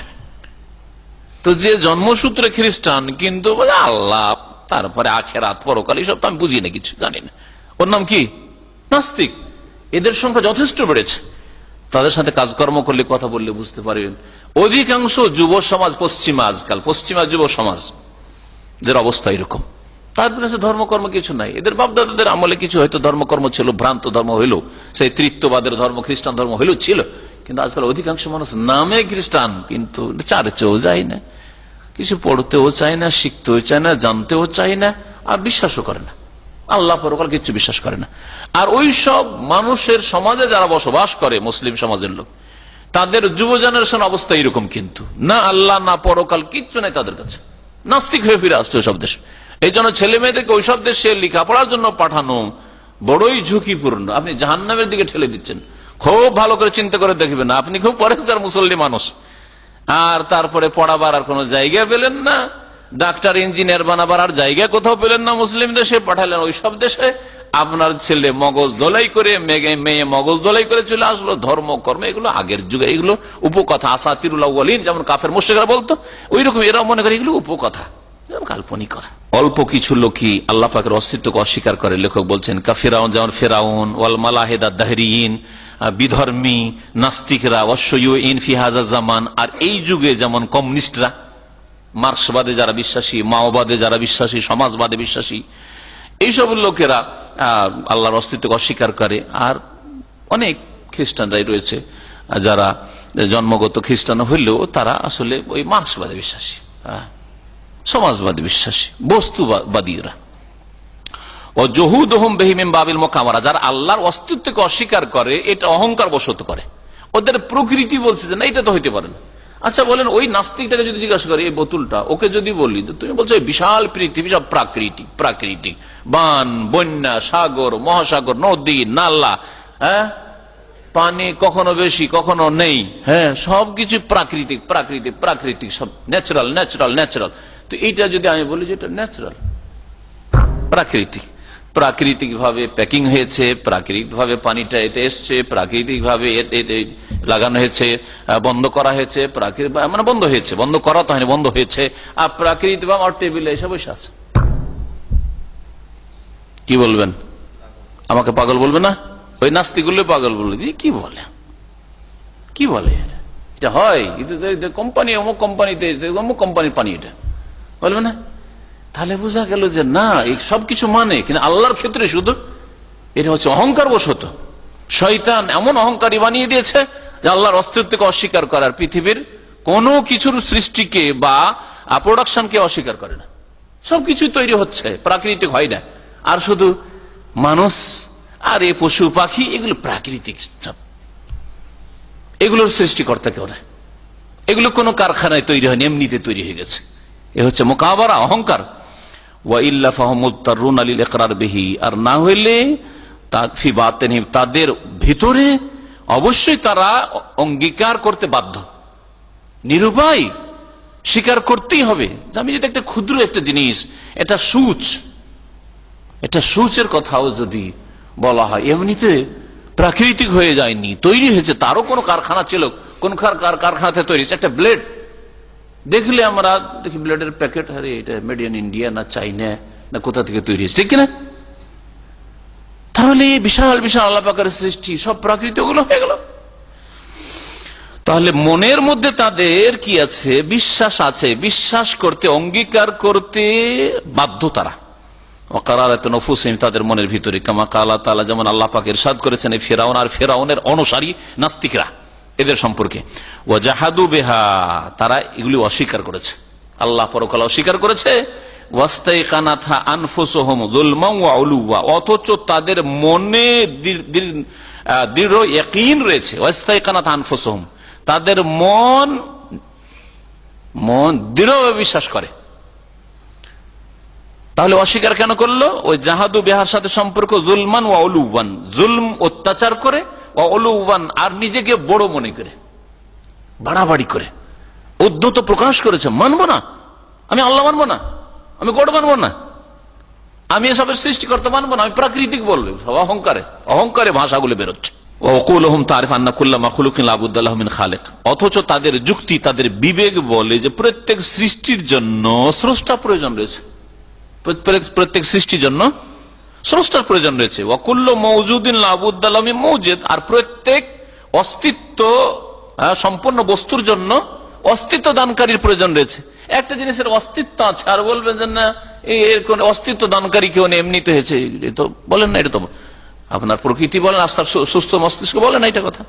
তো যে জন্মসূত্রে খ্রিস্টান কিন্তু আল্লাহ, তারপরে আখেরাত, পরকাল, এসব তো আমি বুঝি না, কিছু জানি না, ওর নাম কি? নাস্তিক। এদের সংখ্যা যথেষ্ট বেড়েছে। তাদের সাথে কাজকর্ম করলে, কথা বললে বুঝতে পারবেন অধিকাংশ যুব সমাজ পশ্চিমা যুব সমাজের অবস্থা এরকম। তাদের কাছে ধর্মকর্ম কিছু নাই। এদের বাপদাদাদের আমলে কিছু হয়তো ধর্মকর্ম ছিল, ভ্রান্ত ধর্ম হইল, সেই তৃত্ববাদের ধর্ম, খ্রিস্টান ধর্ম হইলেও ছিল, কিন্তু আজকাল অধিকাংশ মানুষ নামে খ্রিস্টান, কিন্তু চার্চেও যায় না, কিছু পড়তেও চায় না, শিখতেও চায় না, জানতেও চায় না, আর বিশ্বাসও করে না, আল্লাহ পরকাল কিছু বিশ্বাস করে না। আর ওই সব মানুষের সমাজে যারা বসবাস করে, মুসলিম সমাজের লোক, তাদের যুব জেনারেশন অবস্থা এরকম, কিন্তু না আল্লাহ না পরকাল কিচ্ছু নাই তাদের কাছে, নাস্তিক হয়ে ফিরে আসছে ওইসব দেশ। এই জন্য ছেলে মেয়েদেরকে ওইসব দেশে লেখাপড়ার জন্য পাঠানো বড়ই ঝুঁকিপূর্ণ, আপনি জাহান্নামের দিকে ঠেলে দিচ্ছেন। খুব ভালো করে চিন্তা করে দেখবেন, আপনি খুব পরেজগার মুসল্লি মানুষ, আর তারপরে পড়াবার আর কোন জায়গা পেলেন না, ডাক্তার ইঞ্জিনিয়ার বানাবার আর জায়গা কোথাও পেলেন না, মুসলিম দেশে পাঠালেন ওই সব দেশে। আপনার ছেলে মগজ দোলাই করে, মেয়ে মগজ দোলাই করে চলে আসলো। ধর্ম কর্ম এগুলো আগের যুগে, এগুলো উপকথা, আসাতিরুল আউয়ালিন যেমন কাফের মুশরিকরা বলতো, ওই রকম এরাও মনে করে এগুলো উপকথা, কাল্পনিক কথা। অল্প কিছু লোকই আল্লাহ পাকের অস্তিত্বকে অস্বীকার করে। লেখক বলছেন কাফিরাউন, যেমন ফেরাউন, ওয়াল মালাহেদা দাহরিয়িন, বিধর্মী নাস্তিকরা, ওয়াশয়ুইন ফি হাযা জামান, আর এই যুগে যেমন কমিউনিস্টরা, মার্ক্সবাদে যারা বিশ্বাসী, মাওবাদে যারা বিশ্বাসী, সমাজবাদে বিশ্বাসী, এইসব লোকেরা আল্লাহর অস্তিত্বকে অস্বীকার করে। আর অনেক খ্রিস্টানরাই রয়েছে যারা জন্মগত খ্রিস্টান হইলেও তারা আসলে ওই মার্ক্সবাদে বিশ্বাসী, সমাজবাদী বিশ্বাসী, বস্তুবাদীরা। ও জহুদহুম বিহি মিন বাবিল মুকাওয়ারা, যারা আল্লাহর অস্তিত্বকে অস্বীকার করে, এটা অহংকার বশত করে। ওদের প্রকৃতি বলছে যে না, এটা তো হইতে পারে না। আচ্ছা বলেন, ওই নাস্তিকটাকে যদি জিজ্ঞাসা করি, এই বোতলটা, ওকে যদি বলি, তুমি বলছো বিশাল পৃথিবী, সব প্রাকৃতিক, বান, বন্যা, সাগর, মহাসাগর, নদী, নালা, হ্যাঁ, পানি কখনো বেশি কখনো নেই, হ্যাঁ, সবকিছু প্রাকৃতিক, সব ন্যাচারাল। তো এইটা যদি আমি বলি যে এটা ন্যাচারাল, প্রাকৃতিক ভাবে প্যাকিং হয়েছে, প্রাকৃতিক ভাবে পানিটা এটা এসছে, প্রাকৃতিক ভাবে লাগানো হয়েছে, বন্ধ করা হয়েছে, মানে বন্ধ হয়েছে, বন্ধ করা তো হয়নি, বন্ধ হয়েছে, আর প্রাকৃতিক ভাবে আমার টেবিলে এসে বসে আছে। কি বলবেন? আমাকে পাগল বলবে না? ওই নাস্তিকগুলো পাগল বলবে, কি বলে এটা হয়, কোম্পানি, অমুক কোম্পানিতে, অমুক কোম্পানির পানি, এটা বলবে না? তাহলে বোঝা গেল যে না, এই সবকিছু মানে, কিন্তু আল্লাহর ক্ষেত্রে শুধু এটা হচ্ছে অহংকার বশত। শয়তান এমন অহংকারী বানিয়ে দিয়েছে যে আল্লাহর অস্তিত্বকে অস্বীকার করার, পৃথিবীর কোন কিছুর সৃষ্টিকে বা প্রোডাকশনকে অস্বীকার করে না। সবকিছু তৈরি হচ্ছে, প্রাকৃতিক হয় না। আর শুধু মানুষ আর এই পশু পাখি, এগুলো প্রাকৃতিক, এগুলোর সৃষ্টিকর্তা কেউ না, এগুলো কোন কারখানায় তৈরি হয়নি, এমনিতে তৈরি হয়ে গেছে। এ হচ্ছে মুকাবারা, অহংকার। আর না হইলে তাদের ভিতরে অবশ্যই তারা অঙ্গীকার করতে বাধ্য, নিরুপায়, স্বীকার করতেই হবে যে আমি যেটা একটা ক্ষুদ্র একটা জিনিস, এটা সূচের কথাও যদি বলা হয়, এমনিতে প্রাকৃতিক হয়ে যায়নি, তৈরি হয়েছে, তারও কোনো কারখানা ছিল, কোন কারখানাতে তৈরি। একটা ব্লেড দেখলে আমরা দেখি, ব্লেডের প্যাকেট, আরে এটা মেড ইন ইন্ডিয়া না চাইনা না কোথা থেকে তৈরি হয়েছে, ঠিক কিনা? তাহলে বিশাল আল্লাহ পাকের সৃষ্টি সব প্রাকৃতিক গুলো হয়ে গেল। তাহলে মনের মধ্যে তাদের কি আছে? বিশ্বাস আছে, বিশ্বাস করতে, অঙ্গীকার করতে বাধ্য তারা। তাদের মনের ভিতরে, কামা কালা তাআলা, যেমন আল্লাহ পাক ইরশাদ করেছেন এই ফিরআউন আর ফিরআউনের অনুসারী নাস্তিকরা, এদের সম্পর্কে, ওয়াজাহাদু বিহা, তারা এগুলি অস্বীকার করেছে, আল্লাহ পরকাল অস্বীকার করেছে। ওয়াস্তাইকানাথা আনফুসুহুম যুলমান ওয়া উলুওয়া, অথচ তাদের মনে দৃঢ় ইয়াকিন রয়েছে। ওয়াস্তাইকানাথা আনফুসুহুম, তাদের মন দৃঢ়ভাবে বিশ্বাস করে। তাহলে অস্বীকার কেন করলো? ওই জাহাদু বিহার সাথে সম্পর্ক, যুলমান ওয়া উলুওয়ান, জুলম অত্যাচার করে, ওয়া আর নিজেকে বড় মনে করে, বাড়াবাড়ি করে, উদ্ধত প্রকাশ করেছে, মানবো না, আমি আল্লাহ মানবো না, আমি গড মানবো না, আমি এসবের সৃষ্টিকর্তা মানবো না, আমি প্রাকৃতিক বলবে। অহংকারে ভাষাগুলো বেরোচ্ছে। অথচ তাদের যুক্তি, তাদের বিবেক বলে যে প্রত্যেক সৃষ্টির জন্য স্রষ্টা প্রয়োজন রয়েছে, প্রত্যেক সৃষ্টির জন্য স্রষ্টার প্রয়োজন রয়েছে। ওয়াকুল্লু মাওজুদিন লা বুদ্দা লাহু মিন মাওজুদ, আর প্রত্যেক অস্তিত্ব সম্পন্ন বস্তুর জন্য অস্তিত্ব দানকারীর প্রয়োজন রয়েছে। একটা জিনিসের অস্তিত্ব আছে, আর বলবেন যে না এর কোন অস্তিত্ব দানকারী কেউ নেই, এমনিতে হয়েছে, তো বলেন না, এটা তো আপনার প্রকৃতি বলেন, আস্থার সুস্থ মস্তিষ্ক বলেন না, এটা কথা।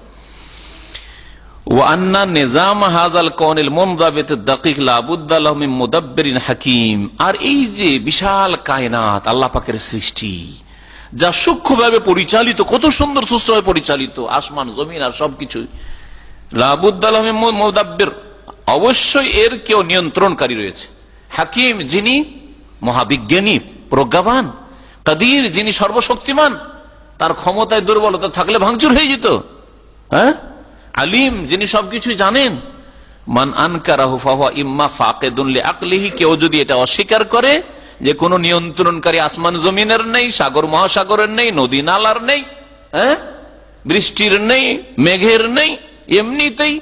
আর এই যে বিশাল কায়নাত, আল্লাহ পাকের সৃষ্টি, যা সূক্ষ্মভাবে পরিচালিত, কত সুন্দর সুষ্ঠুভাবে পরিচালিত, আসমান জমিন আর সবকিছু, লাবুদ্দাল্লাহ মিন মুদাব্বির, অবশ্যই এর কেউ নিয়ন্ত্রণকারী রয়েছে। হাকিম, যিনি মহাবিজ্ঞানী, প্রজ্ঞাবান, কাদির, যিনি সর্বশক্তিমান, তার ক্ষমতায় দুর্বলতা থাকলে ভাঙচুর হয়ে যেত। হ্যাঁ, আলিম, যিনি সবকিছু জানেন। মান আনকারাহু ফাহুয়া ইম্মা ফাকিদুন লিআকলিহি, কেউ যদি এটা অস্বীকার করে যে কোন নিয়ন্ত্রণকারী আসমান জমিনের নেই, সাগর মহাসাগরের নেই, নদী নালার নেই, হ্যাঁ, বৃষ্টির নেই, মেঘের নেই, এমনিতেই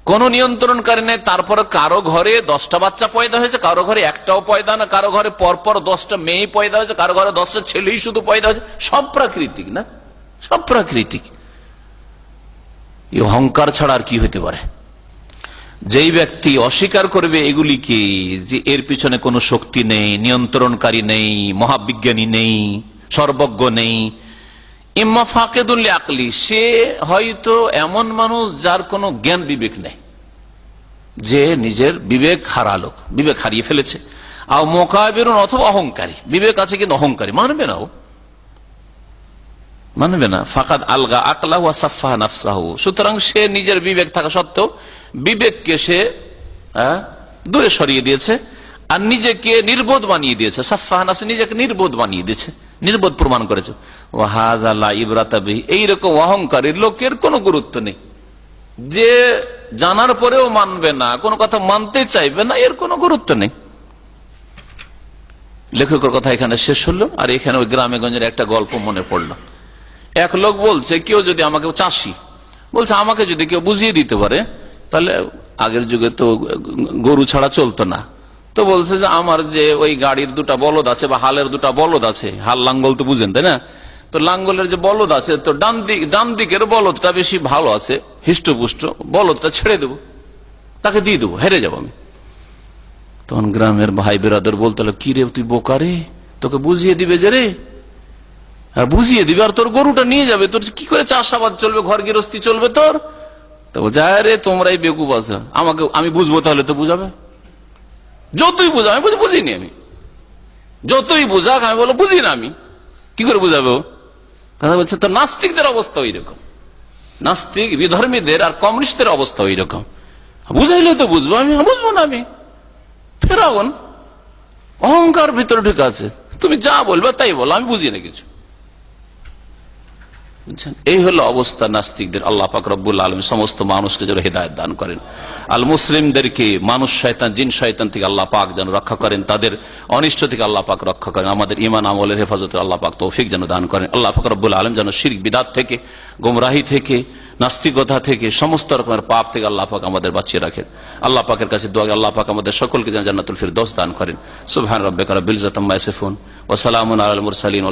কোন নিয়ন্ত্রণকারী নেই, তারপরে কারো ঘরে 10টা বাচ্চা পয়দা হয়েছে, কারো ঘরে একটাও পয়দা না, কারো ঘরে পরপর 10টা মেয়ে পয়দা হয়েছে, কারো ঘরে 10টা ছেলেই শুধু পয়দা হয়েছে, সব প্রাকৃতিক না, সব প্রাকৃতিক। এই অহংকার ছাড়া আর কি হইতে পারে? যেই ব্যক্তি অস্বীকার করবে এগুলিকে, যে এর পিছনে কোনো শক্তি নেই, নিয়ন্ত্রণকারী নেই, মহাবিজ্ঞানী নেই, সর্বজ্ঞ নেই, ইম্মা ফাকিদুন লিআকলি, সে হয়তো এমন মানুষ যার কোনো জ্ঞান বিবেক নেই, যে নিজের বিবেক হারালো, বিবেক হারিয়ে ফেলেছে। আর মুকাবিরুন, অথবা অহংকারী, বিবেক আছে কিন্তু অহংকারী, মানবে না, ও মানবে না। ফাকাদ আলগা আকলাহু ওয়া সাফফাহা নাফসাহু, সুতরাং সে নিজের বিবেক থাকা সত্ত্বেও বিবেককে সে দূরে সরিয়ে দিয়েছে আর নিজেকে নির্বোধ বানিয়ে দিয়েছে। সাফফাহা নাফসা, নিজেকে নির্বোধ বানিয়ে দিয়েছে, নির্বোধ প্রমাণ করেছে। ওয়া হাযা লা ইবরাতা বিহি, এইরকম অহংকারী লোকের কোনো গুরুত্ব নেই, যে জানার পরেও মানবে না, কোনো কথা মানতে চাইবে না, এর কোনো গুরুত্ব নেই। লেখকের কথা এখানে শেষ হলো। আর এখানে ওই গ্রামে গঞ্জের একটা গল্প মনে পড়লো। এক লোক বলছে, কেউ যদি আমাকে, চাষি বলছে, আমাকে যদি কেউ বুঝিয়ে দিতে পারে, তাহলে আগের যুগে তো গরু ছাড়া চলতো না, তো বলছে যে আমার যে ওই গাড়ির 2টা বলদ আছে বা হালের 2টা বলদ আছে, হাল লাঙ্গল তো বুঝেন তাই না, তো লাঙ্গলের যে বলদ আছে, তো ডান দিকের বলদটা বেশি ভালো আছে, হৃষ্টপুষ্ট, বলদটা ছেড়ে দেবো, তাকে দিয়ে দেবো, হেরে যাবো আমি। তখন গ্রামের ভাই বেরাদের বলতে হলো, কি রে তুই বোকা রে, তোকে বুঝিয়ে দিবে যে রে, বুঝিয়ে দিবে আর তোর গরুটা নিয়ে যাবে, তোর কি করে চাষাবাদ চলবে, ঘর গৃহস্থী চলবে তোর? তো যায় রে, তোমরাই বেকুব আছে, আমাকে আমি বুঝবো, তাহলে তো বুঝাবে, যতই বুঝা, আমি বুঝিনি, আমি যতই বুঝাক, আমি বলো বুঝি না, আমি কি করে বুঝাবো? কথা বলছে, তো নাস্তিকদের অবস্থা ওই রকম, নাস্তিক বিধর্মীদের আর কমিউনিস্টদের অবস্থা ওই রকম, বুঝাইলে তো বুঝবো, আমি বুঝবো না। আমি ফেরাউন অহংকার ভিতরে ঢুকে আছে, তুমি যা বলবে তাই বলো, আমি বুঝি না কিছু। এই হলো অবস্থা নাস্তিকদের। আল্লাহ পাক রব্বুল আলামিন সমস্ত মানুষকে যেন হেদায়েত দান করেন, আল মুসলিমদেরকে মানুষ শয়তান জিন শয়তান থেকে আল্লাহ পাক যেন রক্ষা করেন, তাদের অনিষ্ট থেকে আল্লাহ পাক রক্ষা করেন, আমাদের ঈমান আমলের হেফাজতে আল্লাহ পাক তৌফিক যেন দান করেন। আল্লাহ পাক রব্বুল আলামিন যেন শিরক বিদআত থেকে, গোমরাহি থেকে, নাস্তিকতা থেকে, সমস্ত রকমের পাপ থেকে আল্লাহ পাক আমাদের বাঁচিয়ে রাখেন। আল্লাহ পাকের কাছে দোয়া, আল্লাহ পাক আমাদের সকলকে যেন জান্নাতুল ফিরদৌস দান করেন। সুবহান রাব্বিকা রাব্বিল ইজ্জাতি আম্মা ইয়াসিফুন ওয়া সালামুন আলাল মুরসালিন।